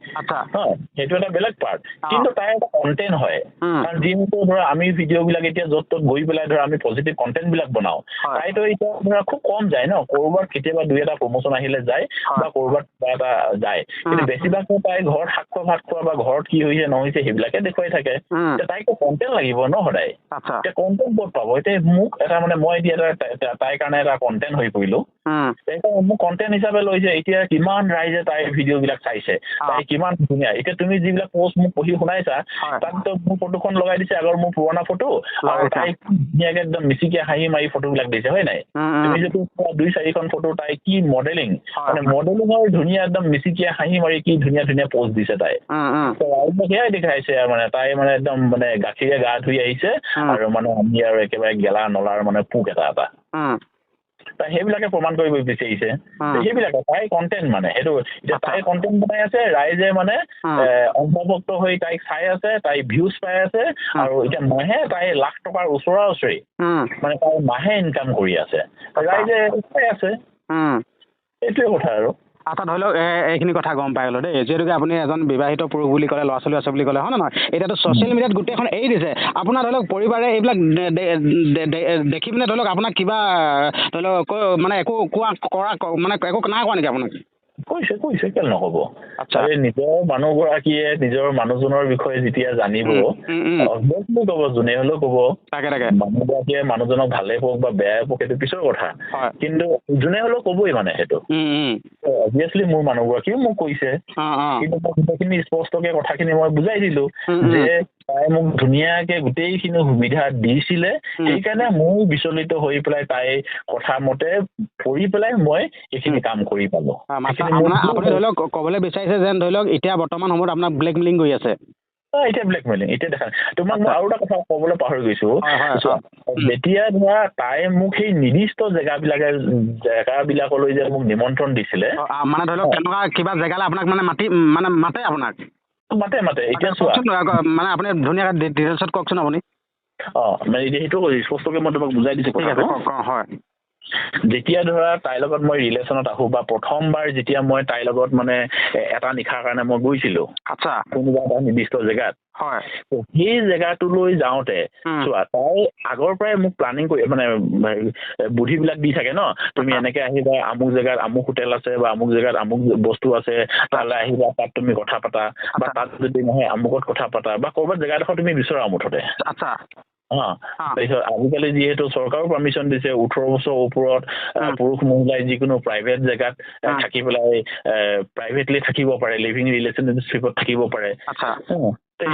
সেইটো এটা বেলেগ পাৰ্ট কিন্তু তাই এটা কণ্টেণ্ট হয় কাৰণ যিহেতু ধৰা আমি ভিডিঅ'বিলাক এতিয়া য'ত ত'ত গৈ পেলাই ধৰা আমি পজিটিভ কণ্টেণ্টবিলাক বনাওঁ তাইতো এতিয়া ধৰা খুব কম যায় ন ক'ৰবাত কেতিয়াবা দুই এটা প্ৰমোশ্যন আহিলে যায় বা ক'ৰবাত কিবা এটা যায় কিন্তু বেছিভাগ তাই ঘৰত শাক খোৱা ভাত খোৱা বা ঘৰত কি হৈছে নহৈছে সেইবিলাকে দেখুৱাই থাকে তাইকো কণ্টেণ্ট লাগিব ন সদায় এতিয়া কণ্টেণ্ট ক'ত পাব এতিয়া মোক এটা মানে মই এতিয়া তাইৰ কাৰণে এটা কণ্টেণ্ট হৈ পৰিলো মোক কণ্টেণ্ট হিচাপে লৈছে এতিয়া কিমান ৰাইজে তাইৰ ভিডিঅ'বিলাক চাইছে তাই কিমান ধুনীয়া এতিয়া তুমি যিবিলাক পোষ্ট মোক পঢ়ি শুনাইছা তাততো মোৰ ফটোখন লগাই দিছে আগৰ মোৰ পুৰণা ফটো আৰু তাই ধুনীয়াকে একদম মিচিকে হাঁহি মাৰি ফটোবিলাক দিছে হয় নাই তুমি যদি 2-4খন ফটো তাই কি মডেলিং মানে মডেলিঙৰ ধুনীয়া একদম মিচিকে হাঁহি মাৰি কি ধুনীয়া ধুনীয়া পোষ্ট দিছে তাই সেয়াই দেখাইছে মানে তাই মানে একদম মানে গাখীৰে গা ধুই আহিছে আৰু মানে আমি আৰু একেবাৰে গেলা নলাৰ মানে পোক এটা তাই সেইবিলাকে প্ৰমাণ কৰিব বিচাৰিছে সেইবিলাকে তাই কণ্টেণ্ট মানে সেইটো এতিয়া তাই কণ্টেণ্ট বনাই আছে ৰাইজে মানে অন্তৰ্ভুক্ত হৈ তাইক চাই আছে তাই ভিউজ পাই আছে আৰু এতিয়া মাহে তাই লাখ টকাৰ ওচৰা ওচৰি মানে তাই মাহে ইনকাম কৰি আছে ৰাইজে চাই আছে এইটোৱে কথা আৰু আচ্ছা ধৰি লওক এইখিনি কথা গম পাই গ'লো দেই যিহেতুকে আপুনি এজন বিবাহিত পুৰুষ বুলি ক'লে ল'ৰা ছোৱালী আছে বুলি ক'লে হয় নহয় এতিয়াতো ছ'চিয়েল মিডিয়াত গোটেইখন এৰি দিছে আপোনাৰ ধৰি লওক পৰিবাৰে এইবিলাক দেখি পিনে ধৰি লওক আপোনাক কিবা ধৰি লওক মানে একো কৰা মানে একো নাই কোৱা নেকি আপোনাক কৈছে কেলে নক'ব নিজৰ মানুহগৰাকীয়ে নিজৰ মানুহজনৰ বিষয়ে যেতিয়া জানিব অভিয়াছলি ক'ব যোনে হ'লেও ক'ব মানুহগৰাকীয়ে মানুহজনক ভালে পাওক বা বেয়াই পাওক সেইটো পিছৰ কথা কিন্তু যোনে হ'লেও ক'বই মানে সেইটো অভিয়াছলি মোৰ মানুহগৰাকীও মোক কৈছে কিন্তু মই গোটেইখিনি স্পষ্টকে কথাখিনি মই বুজাই দিলো যে তাই মোক ধুনীয়াকে গোটেইখিনি সুবিধা দিছিলে সেইকাৰণে মোৰ বিচলিত হৈ পেলাই তাই কথা মতে পঢ়ি পেলাই মই এইখিনি কাম কৰি পালো আপুনি ধৰি লওক ক'বলৈ বিচাৰিছে যেন ধৰি লওক এতিয়া বৰ্তমান সময়ত আপোনাক ব্লেকমেইলিং কৰি আছে এতিয়া ব্লেকমেইলিং এতিয়া দেখা তোমাক মই আৰু এটা কথা ক'বলৈ পাহৰি গৈছো যেতিয়া ধৰা তাই মোক সেই নিৰ্দিষ্ট জেগাবিলাকলৈ যে মোক নিমন্ত্ৰণ দিছিলে মানে ধৰি লওক তেনেকুৱা কিবা জেগালৈ আপোনাক মানে মাতে আপোনাক মাতে এতিয়া মানে আপুনি ধুনীয়াকৈ ডিটেইলছত কওকচোন আপুনি মানে এতিয়া সেইটো স্পষ্টকৈ মই তোমাক বুজাই দিছো হয় যেতিয়া ধৰা তাইৰ লগত মই ৰিলেশ্যনত আহো বা প্ৰথমবাৰ যেতিয়া মই তাইৰ লগত মানে এটা নিশাৰ কাৰণে মই গৈছিলো কোনোবা এটা নিৰ্দিষ্ট জেগাত সেই জেগাটোলৈ যাওঁতে চোৱা তাই আগৰ পৰাই মোক প্লানিং কৰি মানে বুদ্ধিবিলাক দি থাকে ন তুমি এনেকে আহিবা আমুক জেগাত আমুক হোটেল আছে বা আমুক জেগাত আমুক বস্তু আছে তালৈ আহিবা তাত তুমি কথা পাতা বা তাত যদি নহয় আমুকত কথা পাতা বা ক'ৰবাত জেগাডোখৰ তুমি বিচৰা মুঠতে তাৰপিছত আজিকালি যিহেতু চৰকাৰেও পাৰ্মিশ্যন দিছে 18 বছৰ ওপৰত পুৰুষ মহিলাই যিকোনো প্ৰাইভেট জেগাত থাকি পেলাই প্ৰাইভেটলি থাকিব পাৰে লিভিং ৰিলেশ্যনশ্বিপত থাকিব পাৰে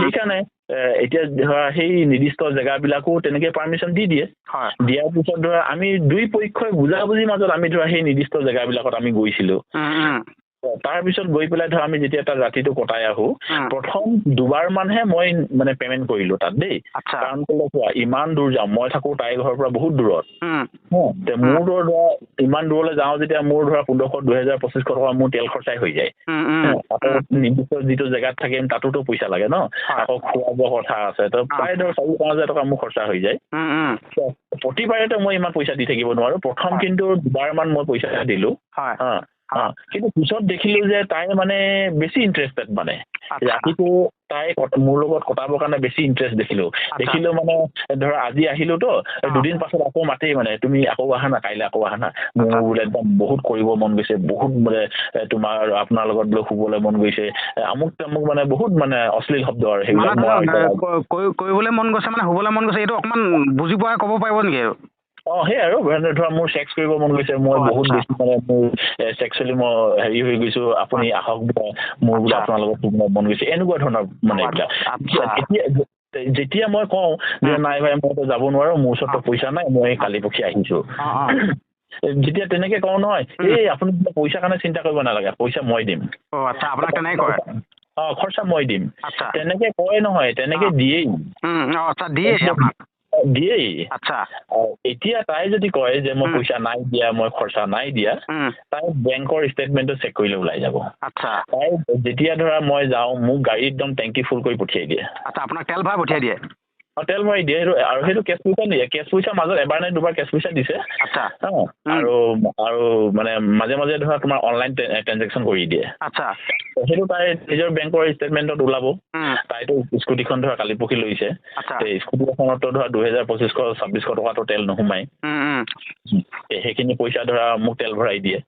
সেইকাৰণে এতিয়া ধৰা সেই নিৰ্দিষ্ট জেগাবিলাকো তেনেকে পাৰ্মিশ্যন দি দিয়ে দিয়াৰ পিছত ধৰা আমি দুই পক্ষই বুজাবুজিৰ মাজত আমি ধৰা সেই নিৰ্দিষ্ট জেগাবিলাকত আমি গৈছিলো তাৰপিছত গৈ পেলাই ধৰা আমি যেতিয়া তাত ৰাতিটো কটাই আহো প্ৰথম 2বাৰ মানহে মই মানে পেমেণ্ট কৰিলো তাত দেই কাৰণ ক'লে চোৱা ইমান দূৰ যাওঁ মই থাকো তাইৰ ঘৰৰ পৰা বহুত দূৰত মোৰ ধৰা ইমান দূৰলৈ যাওঁ যেতিয়া মোৰ ধৰা 1500 2000 2500 টকা মোৰ তেল খৰচাই হৈ যায় আকৌ নিৰ্দিষ্ট যিটো জেগাত থাকিম তাতোতো পইচা লাগে ন আকৌ খোৱা বোৱা কথা আছে তো প্ৰায় ধৰ 4-5 হাজাৰ টকা মোৰ খৰচা হৈ যায় প্ৰতিবাৰতে মই ইমান পইচা দি থাকিব নোৱাৰো প্ৰথম কিন্তু 2বাৰ মান মই পইচা দিলো কিন্তু পিছত দেখিলো যে তাই মানে বেছি ইণ্টাৰেষ্টেড মানে ৰাতিটো তাই মোৰ লগত কটাবৰ কাৰণে বেছি ইণ্টাৰেষ্ট দেখিলো মানে ধৰা আজি আহিলো তো দুদিন পাছত আকৌ মাতেই মানে তুমি আকৌ আহা না কাইলৈ আকৌ আহা না মোৰ বোলে একদম বহুত কৰিব মন গৈছে বহুত মানে তোমাৰ আপোনাৰ লগত বোলে শুবলৈ মন গৈছে আমুক মানে বহুত মানে অশ্লীল শব্দ আৰু সেইবিলাক কৰিবলৈ মন গৈছে মানে শুবলৈ মন গৈছে এইটো অকমান বুজি পোৱা ক'ব পাৰিব নেকি আৰু সেই আৰু ধৰা মোৰ সেক্স কৰিব মন গৈছে মই বহুত বেছি মানে মোৰ সেক্সুৱেলি মই হেৰি হৈ গৈছো আপুনি আহক মোৰ বোলে আপোনাৰ লগত মন গৈছে এনেকুৱা ধৰণৰ মানে এইবিলাক যেতিয়া মই কওঁ যে নাই ভাই মইতো যাব নোৱাৰো মোৰ ওচৰতো পইচা নাই মই কালি পক্ষে আহিছো যেতিয়া তেনেকে কওঁ নহয় এই আপুনি পইচাৰ কাৰণে চিন্তা কৰিব নালাগে পইচা মই দিম আচ্ছা আপোনাক তেনেকে কয় খৰচা মই দিম আচ্ছা তেনেকে কয় নহয় তেনেকে দিয়েই আচ্ছা দিয়ে আপোনাক দিয়েই আচ্ছা এতিয়া তাই যদি কয় যে মই পইচা নাই দিয়া মই খৰচা নাই দিয়া তাই বেংকৰ ষ্টেটমেণ্টটো চেক কৰিলে ওলাই যাব আচ্ছা তাই যেতিয়া ধৰা মই যাওঁ মোক গাড়ী একদম টেংকি ফুল কৰি পঠিয়াই দিয়ে আচ্ছা আপোনাক তেল ভৰাই পঠিয়াই দিয়ে তেল ভৰাই দিয়ে আৰু সেইটো কেছ পইচা নিদিয়ে কেছ পইচা মাজত এবাৰ নে দুবাৰ কেছ পইচা দিছে আচ্ছা আৰু মানে মাজে মাজে ধৰা তোমাৰ অনলাইন ট্ৰেনজেকশ্যন কৰি দিয়ে আচ্ছা সেইটো তাই নিজৰ বেংকৰ ষ্টেটমেণ্টত ওলাব তাইতো স্কুটিখন ধৰা কালি পৰহি লৈছে স্কুটি এখনতো ধৰা 2500-2600 টকাটো তেল নোসোমাই সেইখিনি পইচা ধৰা মোক তেল ভৰাই দিয়ে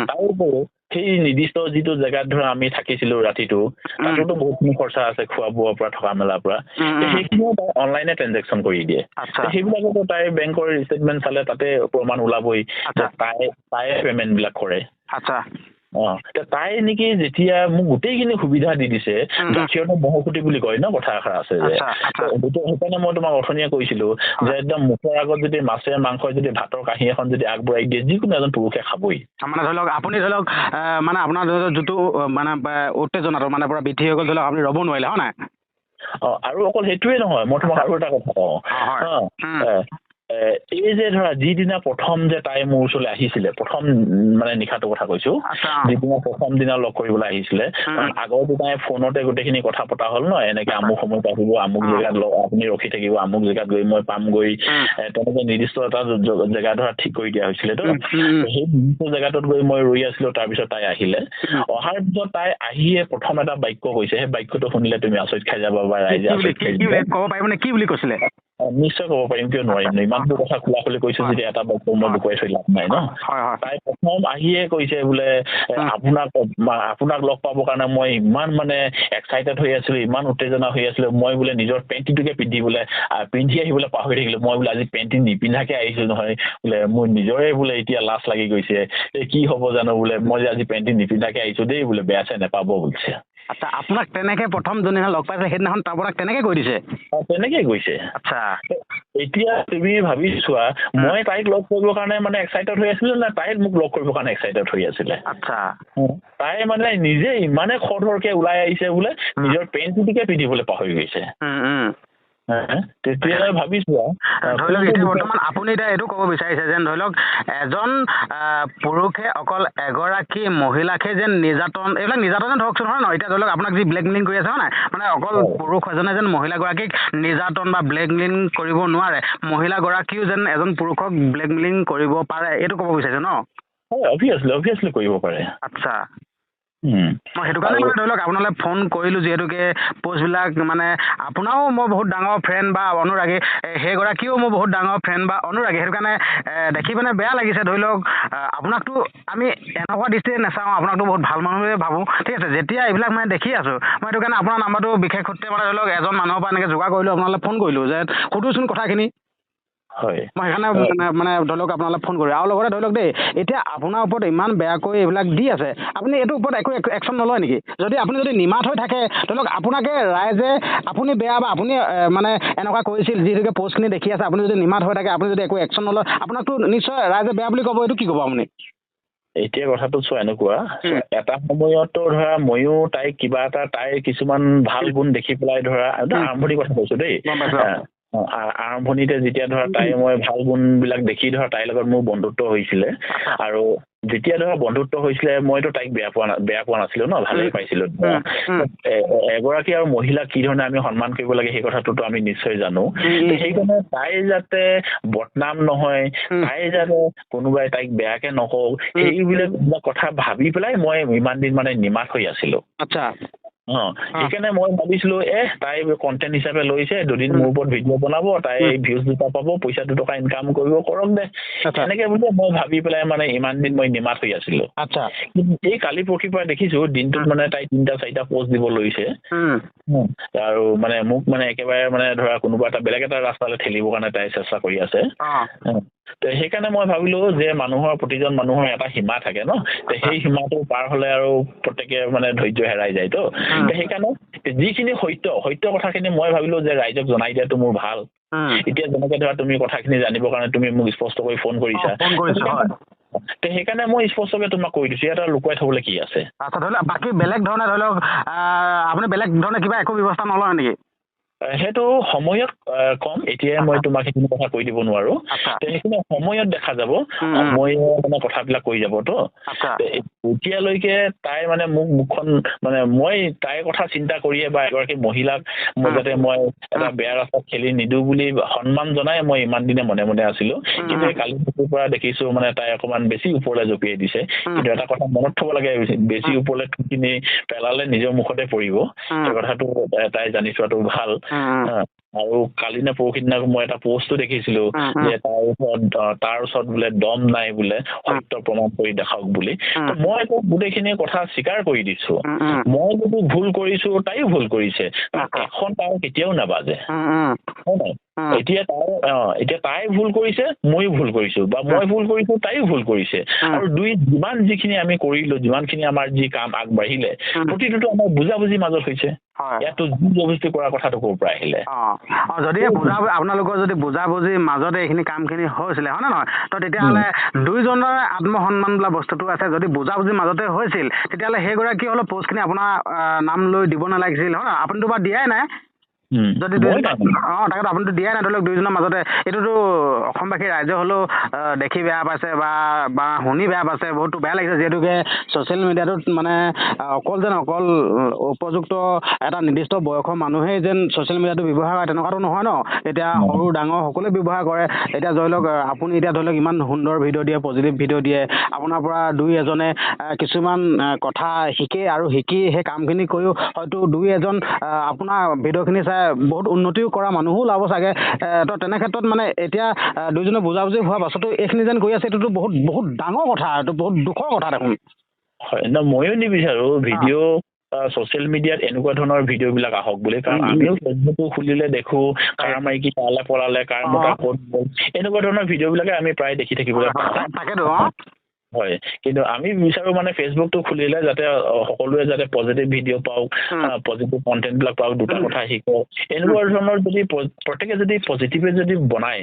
তাৰোপৰি সেই নিৰ্দিষ্ট যিটো জেগাত ধৰা আমি থাকিছিলো ৰাতিটো তাতোতো বহুতখিনি খৰচা আছে খোৱা বোৱাৰ পৰা থকা মেলাৰ পৰা সেইখিনিও তাই অনলাইনে ট্ৰেনজেকশ্যন কৰি দিয়ে সেইবিলাকতো তাই বেংকৰ ষ্টেটমেণ্ট চালে তাতে প্ৰমাণ ওলাবই যে তাই পেমেণ্ট বিলাক কৰে আচ্ছা তাই নেকি যেতিয়া মোক গোটেইখিনি সুবিধা দি দিছে গাখীৰতো মহকুটি বুলি কয় ন কথা এষাৰ আছে যে সেইকাৰণে মই তোমাক অথনিয়ে কৈছিলো যে একদম মুখৰ আগত যদি মাছে মাংসই যদি ভাতৰ কাঁহী এখন যদি আগবঢ়াই দিয়ে যিকোনো এজন পুৰুষে খাবই মানে ধৰি লওক আপুনি ধৰি লওক মানে আপোনাৰ যিটো মানে উত্তেজনাটো মানে পুৰা বৃদ্ধি হৈ গ'ল ধৰি লওক আপুনি ৰ'ব নোৱাৰিলে হয় নাই আৰু অকল সেইটোৱে নহয় মই তোমাক আৰু এটা কথা কওঁ এই যে ধৰা যিদিনা প্ৰথম যে তাই মোৰ ওচৰলৈ আহিছিলে প্ৰথম মানে নিশাটোৰ কথা কৈছো যিদিনা প্ৰথম দিনা লগ কৰিবলৈ আহিছিলে আগৰ দিনাই ফোনতে গোটেইখিনি কথা পতা হ'ল ন এনেকে আমুক সময়ত আহিব আমুক জেগাত আপুনি ৰখি থাকিব আমুক জেগাত গৈ মই পামগৈ তেনেকে নিৰ্দিষ্ট এটা জেগা ধৰা ঠিক কৰি দিয়া হৈছিলে তো সেই নিৰ্দিষ্ট জেগাটোত গৈ মই ৰৈ আছিলো তাৰপিছত তাই আহিলে অহাৰ পিছত তাই আহিয়ে প্ৰথম এটা বাক্য কৈছে সেই বাক্যটো শুনিলে তুমি আচৰিত খাই যাবা বা ৰাইজে আচৰিত খাই যাবা ক'ব পাৰিবনে কি বুলি কৈছিলে নিশ্চয় ক'ব পাৰিম কিয় নোৱাৰিম ইমানটো কথা খোলা খুলি কৈছো যদি এটা বাক্য মই লুকুৱাই থৈ লাভ নাই ন তাই প্ৰথম আহিয়ে কৈছে বোলে আপোনাক লগ পাবৰ কাৰণে মই ইমান মানে এক্সাইটেড হৈ আছিলো ইমান উত্তেজনা হৈ আছিলো মই বোলে নিজৰ পেণ্টিটোকে পিন্ধি আহিবলৈ পাহৰি থাকিলো মই বোলে আজি পেণ্টি নিপিন্ধাকে আহিছো নহয় বোলে মোৰ নিজৰে বোলে এতিয়া লাজ লাগি গৈছে কি হ'ব জানো বোলে মই যে আজি পেণ্টি নিপিন্ধাকে আহিছো দেই বোলে বেয়া চেয়া নেপাব বুলিছে আচ্ছা আপোনাক তেনেকে প্ৰথম যোনদিনা লগ পাইছে সেইদিনাখন আপোনাক তেনেকে কৈ দিছে তেনেকে কৈছে আচ্ছা এতিয়া তুমি ভাবি চোৱা মই তাইক লগ কৰিবৰ কাৰণে মানে এক্সাইটেড হৈ আছিলো নে তাই মোক লগ কৰিবৰ কাৰণে এক্সাইটেড হৈ আছিলে আচ্ছা তাই মানে নিজে ইমানে খৰধৰকে ওলাই আহিছে বোলে নিজৰ পেণ্টটোকে পিন্ধিবলৈ পাহৰি গৈছে তেতিয়া ভাবিছো ধৰি লওক এতিয়া বৰ্তমান আপুনি এতিয়া এইটো ক'ব বিচাৰিছে যেন ধৰি লওক এজন পুৰুষে অকল এগৰাকী মহিলাকে যেন নিৰ্যাতন এইবিলাক নিৰ্যাতনে ধৰকচোন হয় নহয় এতিয়া ধৰি লওক আপোনাক যি ব্লেকমেইলিং কৰি আছে হয় নাই মানে অকল পুৰুষ এজনে যেন মহিলাগৰাকীক নিৰ্যাতন বা ব্লেকমেইলিং কৰিব নোৱাৰে মহিলাগৰাকীও যেন এজন পুৰুষক ব্লেকমেইলিং কৰিব পাৰে এইটো ক'ব বিচাৰিছে ন অভিয়াছলি কৰিব পাৰে আচ্ছা মই সেইটো কাৰণে মানে ধৰি লওক আপোনালৈ ফোন কৰিলোঁ যিহেতুকে পোষ্টবিলাক মানে আপোনাৰো মই বহুত ডাঙৰ ফ্ৰেণ্ড বা অনুৰাগী সেইগৰাকীও মোৰ বহুত ডাঙৰ ফ্ৰেণ্ড বা অনুৰাগী সেইটো কাৰণে দেখি মানে বেয়া লাগিছে ধৰি লওক আপোনাকতো আমি এনেকুৱা দৃষ্টিৰে নাচাওঁ আপোনাকতো বহুত ভাল মানুহে ভাবোঁ ঠিক আছে যেতিয়া এইবিলাক মানে দেখি আছোঁ মই সেইটো কাৰণে আপোনাৰ নাম্বাৰটো বিশেষ সূত্ৰে মানে ধৰি লওক এজন মানুহৰ পৰা এনেকৈ যোগাৰ কৰিলোঁ আপোনালৈ ফোন কৰিলোঁ যে সোধোচোন কথাখিনি হয় মই সেইকাৰণে মানে ধৰি লওক আপোনালৈ ফোন কৰোঁ আৰু লগতে ধৰি লওক দেই এতিয়া আপোনাৰ ওপৰত ইমান বেয়াকৈ এইবিলাক দি আছে আপুনি এইটোৰ ওপৰত একো একশ্যন নলয় নেকি যদি আপুনি যদি নিমাত হৈ থাকে ধৰি লওক আপোনাকে ৰাইজে আপুনি বেয়া বা আপুনি মানে এনেকুৱা কৰিছিল যিহেতুকে পষ্টখিনি দেখি আছে আপুনি যদি নিমাত হৈ থাকে আপুনি যদি একো একশ্যন নলয় আপোনাকতো নিশ্চয় ৰাইজে বেয়া বুলি ক'ব এইটো কি ক'ব আপুনি এতিয়া কথাটো চোৱা এনেকুৱা এটা সময়তো ধৰা ময়ো তাইক কিবা এটা তাইৰ কিছুমান ভাল গুণ দেখি পেলাই ধৰা আৰম্ভণিৰ কথা কৈছো দেই আৰম্ভণিতে যেতিয়া ধৰা তাই মই ভাল গুণবিলাক দেখি ধৰা তাইৰ লগত মোৰ বন্ধুত্ব হৈছিলে আৰু যেতিয়া ধৰা বন্ধুত্ব হৈছিলে মইতো তাইক বেয়া পোৱা নাছিলো ন ভালেই পাইছিলো এগৰাকী আৰু মহিলাক কি ধৰণে আমি সন্মান কৰিব লাগে সেই কথাটোতো আমি নিশ্চয় জানো সেইকাৰণে তাইৰ যাতে বদনাম নহয় তাই যাতে কোনোবাই তাইক বেয়াকে নকওঁ সেইবিলাক কথা ভাবি পেলাই মই ইমান দিন মানে নিমাত হৈ আছিলো আচ্ছা সেইকাৰণে মই ভাবিছিলো তাই কণ্টেণ্ট হিচাপে লৈছে দুদিন মোৰ ওপৰত ভিডিঅ' বনাব তাই ভিউজ দুটা পাব পইচা 2 টকা ইনকাম কৰিব কৰক দে এনেকে বুলি মই ভাবি পেলাই মানে ইমান দিন মই নিমাত হৈ আছিলো আচ্ছা এই কালি পৰখিৰ পৰা দেখিছো দিনটোত মানে তাই 3-4টা পোষ্ট দিব লৈছে আৰু মানে মোক মানে একেবাৰে মানে ধৰা কোনোবা এটা বেলেগ এটা ৰাস্তালৈ ঠেলিবৰ কাৰণে তাই চেষ্টা কৰি আছে তো সেইকাৰণে মই ভাবিলো যে প্ৰতিজন মানুহৰ এটা সীমা থাকে ন সেই সীমাটো পাৰ হলে আৰু প্ৰত্যেকে মানে ধৈৰ্য হেৰাই যায় তো সেইকাৰণে যিখিনি সত্য কথাখিনি মই ভাবিলো যে ৰাইজক জনাই দিয়াটো মোৰ ভাল এতিয়া যেনেকৈ ধৰা তুমি কথাখিনি জানিবৰ কাৰণে তুমি মোক স্পষ্ট কৰি ফোন কৰিছা তে সেইকাৰণে মই স্পষ্টকৈ তোমাক কৈ দিছোঁ ইয়াত লুকুৱাই থবলৈ কি আছে আচ্ছা ধৰি লওক বাকী বেলেগ ধৰণে ধৰি লওক আপুনি বেলেগ ধৰণে কিবা একো ব্যৱস্থা নলয় নেকি সেইটো সময়ত কম এতিয়াই মই তোমাক সেইখিনি কথা কৈ দিব নোৱাৰো সেইখিনি সময়ত দেখা যাব সময় মানে কথাবিলাক কৈ যাবতো এতিয়ালৈকে তাই মানে মোক মুখখন মানে মই তাইৰ কথা চিন্তা কৰিয়ে বা এগৰাকী মহিলাক মই যাতে মই এটা বেয়া ৰাস্তাত ঠেলি নিদিওঁ বুলি সন্মান জনাই মই ইমান দিনে মনে মনে আছিলো কিন্তু কালি পৰা দেখিছো মানে তাই অকণমান বেছি ওপৰলৈ জঁপিয়াই দিছে কিন্তু এটা কথা মনত থব লাগে বেছি ওপৰলৈ ঠুকিনি পেলালে নিজৰ মুখতে পৰিব সেই কথাটো তাই জানি চোৱাটো ভাল আৰু কালি নে পৰহি দিনা মই এটা পোষ্টটো দেখিছিলো যে তাৰ ওচৰত বোলে দম নাই বোলে সত্য প্ৰমাণ কৰি দেখাওক বুলি মই গোটেইখিনি কথা স্বীকাৰ কৰি দিছো মই যদি ভুল কৰিছো তাইও ভুল কৰিছে এখন তাৰ কেতিয়াও নাবাজে এতিয়া তাই ভুল কৰিছে ময়ো ভুল কৰিছো বা মই ভুল কৰিছো তাইও ভুল কৰিছে আৰু যিমান যিখিনি আমি কৰিলো যিমানখিনি আমাৰ যি কাম আগবাঢ়িলে প্ৰতিটোতো আমাৰ বুজাবুজিৰ মাজত হৈছে ইয়াতো জবৰদস্তি কৰা কথাটো ক'ৰ পৰা আহিলে যদি আপোনালোকৰ যদি বুজাবুজিৰ মাজতে এইখিনি কামখিনি হৈছিলে হয় নে নহয় তো তেতিয়াহ'লে দুইজনৰে আত্মসন্মান বোলা বস্তুটো আছে যদি বুজাবুজিৰ মাজতে হৈছিল তেতিয়াহ'লে সেইগৰাকী অলপ পষ্টখিনি আপোনাৰ নাম লৈ দিব নালাগিছিল হয় নহয় আপুনিতো বাৰু দিয়াই নাই যদি তাকেতো আপুনিতো দিয়াই নাই ধৰি লওক দুইজনৰ মাজতে এইটোতো অসমবাসী ৰাইজে হ'লেও দেখি বেয়া পাইছে বা শুনি বেয়া পাইছে বহুতো বেয়া লাগিছে যিহেতুকে ছ'চিয়েল মিডিয়াটোত মানে অকল উপযুক্ত এটা নিৰ্দিষ্ট বয়সৰ মানুহেই যেন ছ'চিয়েল মিডিয়াটো ব্যৱহাৰ কৰে তেনেকুৱাতো নহয় ন এতিয়া সৰু ডাঙৰ সকলোৱে ব্যৱহাৰ কৰে এতিয়া ধৰি লওক আপুনি এতিয়া ধৰি লওক ইমান সুন্দৰ ভিডিঅ' দিয়ে পজিটিভ ভিডিঅ' দিয়ে আপোনাৰ পৰা দুই এজনে কিছুমান কথা শিকে আৰু শিকি সেই কামখিনি কৰিও হয়তো দুই এজন আপোনাৰ ভিডিঅ'খিনি চাই বহুত উন্নতিও কৰা মানুহো ওলাব চাগে তো তেনে ক্ষেত্ৰত মানে এতিয়া দুইজনে বুজাবুজি হোৱাৰ পাছতো এইখিনি যেন কৰি আছে এইটোতো বহুত ডাঙৰ কথা এইটো বহুত দুখৰ কথা দেখোন হয় ন ময়ো নিবিচাৰোঁ ভিডিঅ' ছ'চিয়েল মিডিয়াত এনেকুৱা ধৰণৰ ভিডিঅ'বিলাক আহক বুলি কাৰণ আমিও ফেচবুকটো খুলিলে দেখোঁ কাৰ মাইকী তালে পলালে কাৰ মতা ক'ত গ'ল এনেকুৱা ধৰণৰ ভিডিঅ'বিলাকে আমি প্ৰায় দেখি থাকিবলৈ পাওঁ হয় কিন্তু আমি বিচাৰোঁ মানে ফেচবুকটো খুলিলে যাতে সকলোৱে যাতে পজিটিভ ভিডিঅ' পাওক পজিটিভ কণ্টেণ্টবিলাক পাওক দুটা কথা শিকক এনেকুৱা ধৰণৰ যদি প্ৰত্যেকে যদি পজিটিভে যদি বনায়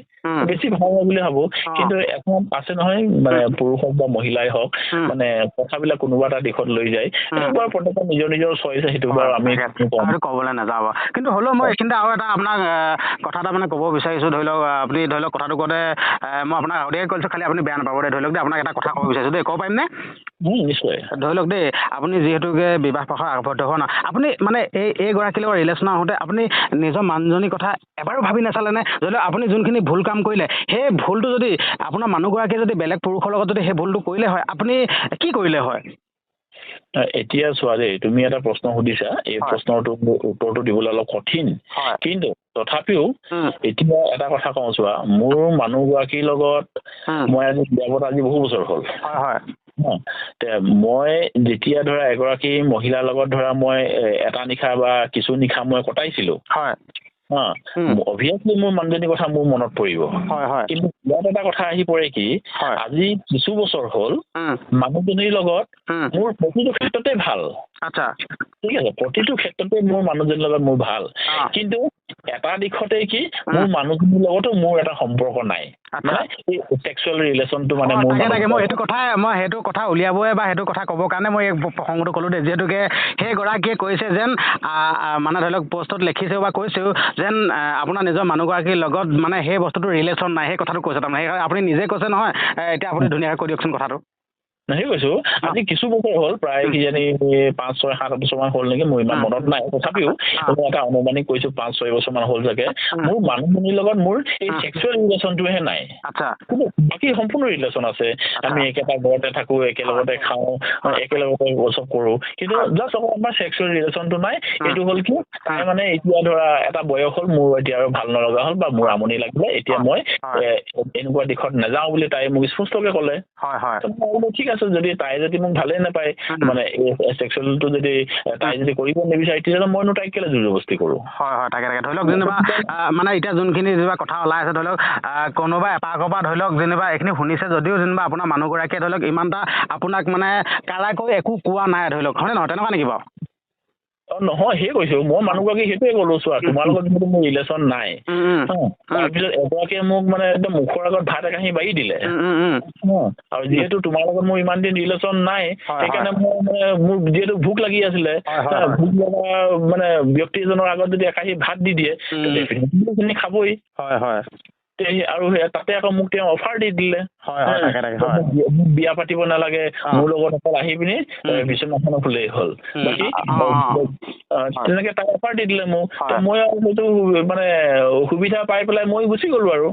বেছি ভাল হয় বুলি ভাবোঁ কিন্তু এখন আছে নহয় মানে পুৰুষ হওক বা মহিলাই হওক মানে কথাবিলাক কোনোবা এটা দিশত লৈ যায় এনেকুৱা প্ৰত্যেকে নিজৰ চইচ সেইটো বাৰু আমি ক'বলৈ নাযাওঁ কিন্তু হ'লেও মই এইখিনিতে আৰু এটা আপোনাক কথা এটা মানে ক'ব বিচাৰিছোঁ ধৰি লওক আপুনি ধৰি লওক কথাটো কওঁতে মই আপোনাক আগতীয়াকৈ কৈছোঁ খালি আপুনি বেয়া নাপাব ধৰি লওক দেই আপোনাক এটা কথা ক'ব বিচাৰিছোঁ দেই ক'ব পাৰিমনে নিশ্চয় ধৰি লওক দেই আপুনি যিহেতুকে বিবাহ প্ৰথাত আবদ্ধ হোৱা নাই আপুনি মানে এইগৰাকীৰ লগত ৰিলেশ্যন আহোঁতে আপুনি নিজৰ মানুহজনীৰ কথা এবাৰো ভাবি নাচালেনে ধৰি লওক আপুনি যোনখিনি ভুল কাম কৰিলে সেই ভুলটো যদি আপোনাৰ মানুহগৰাকীয়ে যদি বেলেগ পুৰুষৰ লগত যদি সেই ভুলটো কৰিলে হয় আপুনি কি কৰিলে হয় এতিয়া চোৱা দেই তুমি এটা প্ৰশ্ন সুধিছা এই প্ৰশ্নটো উত্তৰটো দিবলৈ অলপ কঠিন কিন্তু তথাপিও এতিয়া এটা কথা কওঁ চোৱা মোৰ মানুহগৰাকীৰ লগত মই আজি বিয়াপত আজি বহু বছৰ হ'ল মই যেতিয়া ধৰা এগৰাকী মহিলাৰ লগত ধৰা মই এটা নিশা বা কিছু নিশা মই কটাইছিলোঁ অভিয়াছলি মোৰ মানুহজনীৰ কথা মোৰ মনত পৰিব কিন্তু ইয়াত এটা কথা আহি পৰে কি আজি কিছু বছৰ হ'ল মানুহজনীৰ লগত মোৰ প্ৰতিটো ক্ষেত্ৰতে ভাল আচ্ছা ঠিক আছে প্ৰতিটো ক্ষেত্ৰতে মোৰ মানুহজনীৰ লগত মোৰ ভাল কিন্তু এটা দিশতে কি মোৰ মানুহজনীৰ লগতো মোৰ এটা সম্পৰ্ক নাই মানে এই ছেক্সুৱেল ৰিলেশ্যনটো মানে মোৰ মই সেইটো কথা উলিয়াবই বা সেইটো কথা ক'বৰ কাৰণে মই এই প্ৰসংগটো ক'লোঁ দেই যিহেতুকে সেইগৰাকীয়ে কৈছে যেন মানে ধৰি লওক পষ্টত লিখিছেও বা কৈছেও যেন আপোনাৰ নিজৰ মানুহগৰাকীৰ লগত মানে সেই বস্তুটো ৰিলেশ্যন নাই সেই কথাটো কৈছে তাৰমানে সেই আপুনি নিজে কৈছে নহয় এতিয়া আপুনি ধুনীয়াকৈ কৈ দিয়কচোন কথাটো সেই কৈছোঁ আজি কিছু বছৰ হ'ল প্ৰায় কিজানি 5-6-7 বছৰমান হ'ল নেকি মোৰ ইমান মনত নাই তথাপিও মই এটা অনুমানিক কৈছোঁ 5-6 বছৰমান হ'ল চাগে মোৰ মানুহজনীৰ লগত মোৰ এই ছেক্সুৱেল ৰিলেশ্যনটোহে নাই কিন্তু বাকী সম্পূৰ্ণ ৰিলেশ্যন আছে আমি একেটা ঘৰতে থাকোঁ একেলগতে খাওঁ একেলগতে চব কৰোঁ কিন্তু জাষ্ট অকল আমাৰ ছেক্সুৱেল ৰিলেশ্যনটো নাই এইটো হ'ল কি তাই মানে এতিয়া ধৰা এটা বয়স হ'ল মোৰ এতিয়া আৰু ভাল নলগা হ'ল বা মোৰ আমনি লাগিলে এতিয়া মই এনেকুৱা দিশত নাযাওঁ বুলি তাই মোক স্পষ্টকৈ ক'লে ঠিক আছে যদি তাই যদি মোক ভালেই নাপায় মানে ছেক্সুৱেলটো যদি তাই যদি কৰিব নিবিচাৰে তেতিয়াহ'লে মইনো তাইক কেলৈ জোৰজবস্তি কৰোঁ তাকে ধৰি লওক যেনিবা মানে এতিয়া যোনখিনি যেনিবা কথা ওলাই আছে ধৰি লওক কোনোবা এপাকৰ পৰা ধৰি লওক যেনিবা এইখিনি শুনিছে যদিও যেনিবা আপোনাৰ মানুহগৰাকীয়ে ধৰি লওক ইমান এটা আপোনাক মানে কাৰাকৈ একো কোৱা নাই ধৰি লওক হয়নে নহয় তেনেকুৱা নেকি বাৰু নহয় সেই কৈছো মই মানুহগৰাকী সেইটোৱে ক'লো চোৱা তোমাৰ লগত যিহেতু মোৰ ৰিলেশ্যন নাই তাৰপিছত এগৰাকীয়ে মোক মানে একদম মুখৰ আগত ভাত একাহি বাঢ়ি দিলে আৰু যিহেতু তোমাৰ লগত মোৰ ইমান দিন ৰিলেশ্যন নাই সেইকাৰণে মই মানে মোৰ যিহেতু ভোক লাগি আছিলে ভোক লগা মানে ব্যক্তি এজনৰ আগত যদি একাহি ভাত দি দিয়ে ডেফিনেটলি খাবই আৰু তাতে আকৌ মোক তেওঁ অফাৰ দি দিলে বিয়া পাতিব নালাগে মোৰ লগত অকল আহি পিনি বিচনাখনত শুলেই হ'ল বাকী তেনেকে তাই অফাৰ দি দিলে মোক মই আৰু সেইটো মানে সুবিধা পাই পেলাই মই গুচি গলো আৰু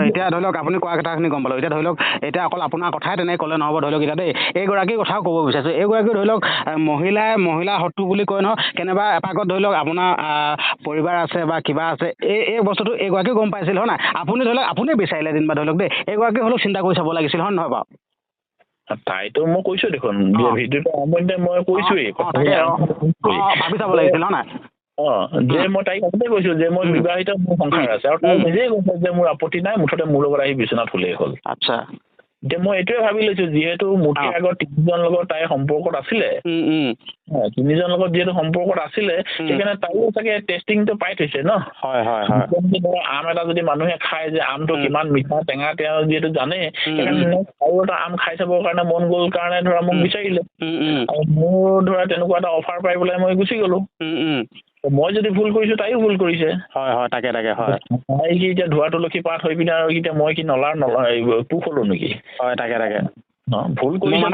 এতিয়া ধৰি লওক আপুনি কোৱা কথাখিনি গম পালো এতিয়া ধৰি লওক এতিয়া অকল আপোনাৰ কথাই তেনেকে ক'লে নহ'ব ধৰি লওক এতিয়া দেই এইগৰাকীৰ কথাও ক'ব বিচাৰিছো এইগৰাকী ধৰি লওক মহিলা শত্ৰু বুলি কয় নহয় কেনেবা এপাকত ধৰি লওক আপোনাৰ পৰিবাৰ আছে বা কিবা আছে এই বস্তুটো এইগৰাকী গম পাইছিল হয় নাই আপুনি ধৰি লওক আপুনি বিচাৰিলে দিন বা ধৰি লওক দেই এইগৰাকী হ'লেও চিন্তা কৰি চাব লাগিছিল হয় নহয় বাৰু তাইতো মই কৈছো দেখোন ভিডিঅ'টো আৰম্ভণিতে মই কৈছোৱেই ভাবি চাব লাগিছিল হয় নাই যে মই তাইক আগতে কৈছো যে মই বিবাহিত মোৰ সংসাৰ আছে আৰু তাই নিজেই কৈছে যে মোৰ আপত্তি নাই মুঠতে মোৰ লগত আহি বিচনাত শুলেই হ'ল আচ্ছা এতিয়া মই এইটোৱে ভাবি লৈছো যিহেতু মোতকৈ আগত তিনিজন লগত তাই সম্পৰ্কত আছিলে তিনিজন লগত যিহেতু সম্পৰ্কত আছিলে সেইকাৰণে তাইও চাগে টেষ্টিংটো পাই থৈছে ন ধৰা আম এটা যদি মানুহে খায় যে আমটো কিমান মিঠা টেঙা তেওঁ যিহেতু জানে সেইকাৰণে আৰু এটা আম খাই চাবৰ কাৰণে মন গ'ল কাৰণে ধৰা মোক বিচাৰিলে আৰু মোৰ ধৰা তেনেকুৱা এটা অফাৰ পাই পেলাই মই গুচি গলো মই যদি ভুল কৰিছো তাইও ভুল কৰিছে তাকে তাই কি এতিয়া ধোৱা তুলসী পাত হৈ পিনে আৰু এতিয়া মই কি নলা তোক হলো নেকি তাকে ভুল কৰিছে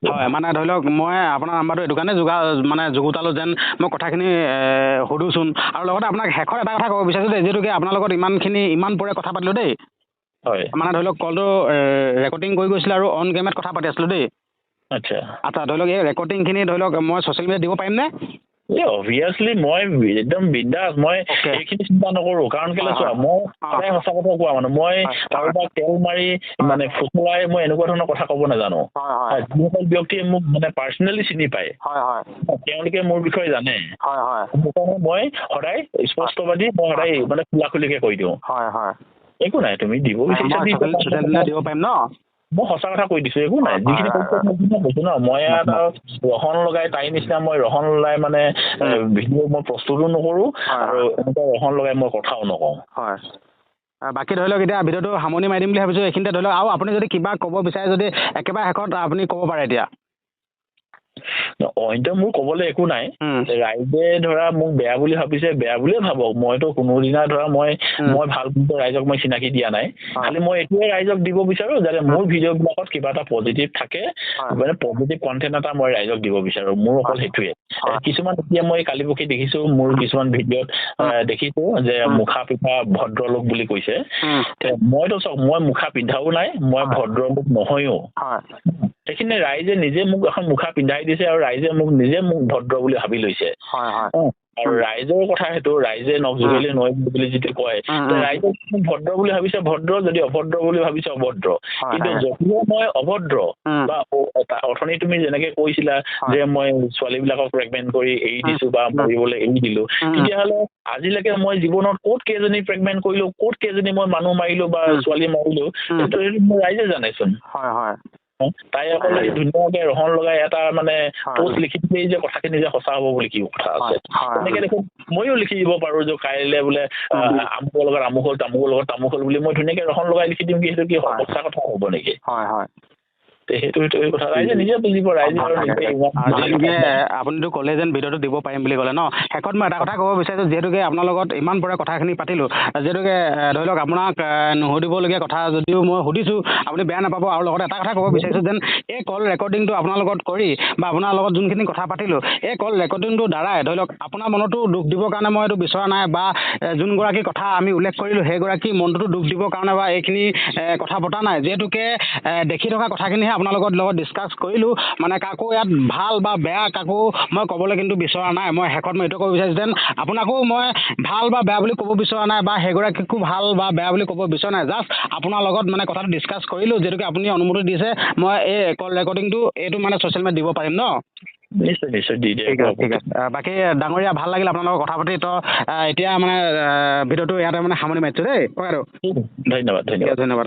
হয় মানে ধৰি লওক মই আপোনাৰ নাম্বাৰটো এইটো কাৰণে যুগুতালো যেন মই কথাখিনি সুধোচোন আৰু লগতে আপোনাক শেষত এটা কথা ক'ব বিচাৰিছোঁ দেই যিহেতুকে আপোনাৰ লগত ইমান পৰে কথা পাতিলোঁ দেই হয় মানে ধৰি লওক কলটো ৰেকৰ্ডিং কৰি গৈছিলে আৰু অন কেমেৰাত কথা পাতি আছিলোঁ দেই আচ্ছা ধৰি লওক এই ৰেকৰ্ডিংখিনি ধৰি লওক মই ছ'চিয়েল মিডিয়াত দিব পাৰিমনে অভিয়াছলি মই একদম বিন্দাছ মই এইখিনি চিন্তা নকৰো কাৰণ কেলে চোৱা মই সদায় সঁচা কথা কোৱা মানুহ মই কাৰোবাক তেল মাৰি মানে ফুচুৰাই মই এনেকুৱা ধৰণৰ কথা ক'ব নাজানো যিসকল ব্যক্তিয়ে মোক মানে পাৰ্চনেলি চিনি পায় তেওঁলোকে মোৰ বিষয়ে জানে সেইকাৰণে মই সদায় স্পষ্টবাদী মই সদায় মানে খোলা খুলিকে কৈ দিওঁ একো নাই তুমি দিব বিচাৰিছা দিব পাৰিম ন মই সঁচা কথা কৈ দিছো একো নাই যিখিনি কৈছো ন মই ইয়াত ৰহন লগাই তাইৰ নিচিনা মই ৰহন লগাই মানে ভিডিঅ' মই প্ৰস্তুতো নকৰো আৰু এনেকুৱা ৰহন লগাই মই কথাও নকওঁ বাকী ধৰি লওক এতিয়া ভিডিঅ'টো সামৰণি মাৰি দিম বুলি ভাবিছোঁ এইখিনিতে ধৰি লওক আৰু আপুনি যদি কিবা ক'ব বিচাৰে যদি একেবাৰে শেষত আপুনি ক'ব পাৰে এতিয়া অইনটো মোৰ ক'বলৈ একো নাই ৰাইজে ধৰা মোক বেয়া বুলি ভাবিছে বেয়া বুলিয়ে ভাবক মইতো কোনোদিনা ধৰা মই ভাল বুলি ৰাইজক মই চিনাকি দিয়া নাই খালি মই এইটোৱে ৰাইজক দিব বিচাৰো যাতে মোৰ ভিডিঅ'বিলাকত কিবা এটা পজিটিভ থাকে মানে পজিটিভ কণ্টেণ্ট এটা মই ৰাইজক দিব বিচাৰো মোৰ অকল সেইটোৱে কিছুমান এতিয়া মই কালি পৰহি দেখিছো মোৰ কিছুমান ভিডিঅ'ত দেখিছো যে মুখা পিন্ধা ভদ্ৰলোক বুলি কৈছে মইতো চাওক মই মুখা পিন্ধাও নাই মই ভদ্ৰলোক নহয়ো সেইখিনি ৰাইজে নিজে মোক এখন মুখা পিন্ধাই দিছে আৰু ৰাইজে মোক ভদ্ৰ বুলি ভাবি লৈছে আৰু ৰাইজৰ কথা সেইটো ৰাইজে নখজোকালি নৈ বুলি যিটো কয় ৰাইজে ভদ্ৰ বুলি ভাবিছে ভদ্ৰ যদি অভদ্ৰ বুলি ভাবিছে অভদ্ৰ কিন্তু যদিও মই অভদ্ৰ বা অথনি তুমি যেনেকে কৈছিলা যে মই ছোৱালীবিলাকক প্ৰেগনেণ্ট কৰি এৰি দিছো বা মৰিবলৈ এৰি দিলো তেতিয়াহ'লে আজিলৈকে মই জীৱনত ক'ত কেইজনী প্ৰেগনেণ্ট কৰিলো ক'ত কেইজনী মই মানুহ মাৰিলো বা ছোৱালী মাৰিলো সেইটো মই ৰাইজে জানেচোন তাই অকল ধুনীয়াকে ৰহন লগাই এটা মানে পোষ্ট লিখি দিলেই যে কথাখিনি যে সঁচা হ'ব বুলি কি কথা আছে তেনেকে দেখোন ময়ো লিখি দিব পাৰো যে কাইলে বোলে আমুকৰ লগত আমুক হ'ল তামুকৰ লগত তামুক হ'ল বুলি মই ধুনীয়াকে ৰহন লগাই লিখি দিম কি সেইটো কি সঁচা কথা হ'ব নেকি সেইটো কথা ৰাইজে নিজে বুজিব ৰাইজে আপুনিতো ক'লে যেন ভিডিঅ'টো দিব পাৰিম বুলি ক'লে ন শেষত মই এটা কথা ক'ব বিচাৰিছোঁ যিহেতুকে আপোনাৰ লগত ইমান পৰে কথাখিনি পাতিলোঁ যিহেতুকে ধৰি লওক আপোনাক নুসুধিবলগীয়া কথা যদিও মই সুধিছোঁ আপুনি বেয়া নাপাব আৰু লগতে এটা কথা ক'ব বিচাৰিছোঁ যেন এই কল ৰেকৰ্ডিংটো আপোনাৰ লগত কৰি বা আপোনাৰ লগত যোনখিনি কথা পাতিলোঁ এই কল ৰেকৰ্ডিংটোৰ দ্বাৰাই ধৰি লওক আপোনাৰ মনতো দুখ দিবৰ কাৰণে মই এইটো বিচৰা নাই বা যোনগৰাকী কথা আমি উল্লেখ কৰিলোঁ সেইগৰাকী মনটোতো দুখ দিবৰ কাৰণে বা এইখিনি কথা পতা নাই যিহেতুকে দেখি থকা কথাখিনিহে আপোনাৰ লগত ডিছকাছ কৰিলোঁ মানে কাকো ইয়াত ভাল বা বেয়া কাকো মই ক'বলৈ কিন্তু বিচৰা নাই মই শেষত মই এইটো ক'ব বিচাৰিছোঁ যেন আপোনাকো মই ভাল বা বেয়া বুলি ক'ব বিচৰা নাই বা সেইগৰাকীকো ভাল বা বেয়া বুলি ক'ব বিচৰা নাই জাষ্ট আপোনাৰ লগত মানে কথাটো ডিছকাছ কৰিলোঁ যিহেতুকে আপুনি অনুমতি দিছে মই এই কল ৰেকৰ্ডিংটো এইটো মানে ছ'চিয়েল মিডিয়াত দিব পাৰিম ন নিশ্চয় দি দিয়া ঠিক আছে বাকী ডাঙৰীয়া ভাল লাগিল আপোনাৰ লগত কথা পাতি তো এতিয়া মানে ভিডিঅ'টো ইয়াতে মানে সামৰণি মাৰিছোঁ দেই ককাইদেউ ধন্যবাদ ধন্যবাদ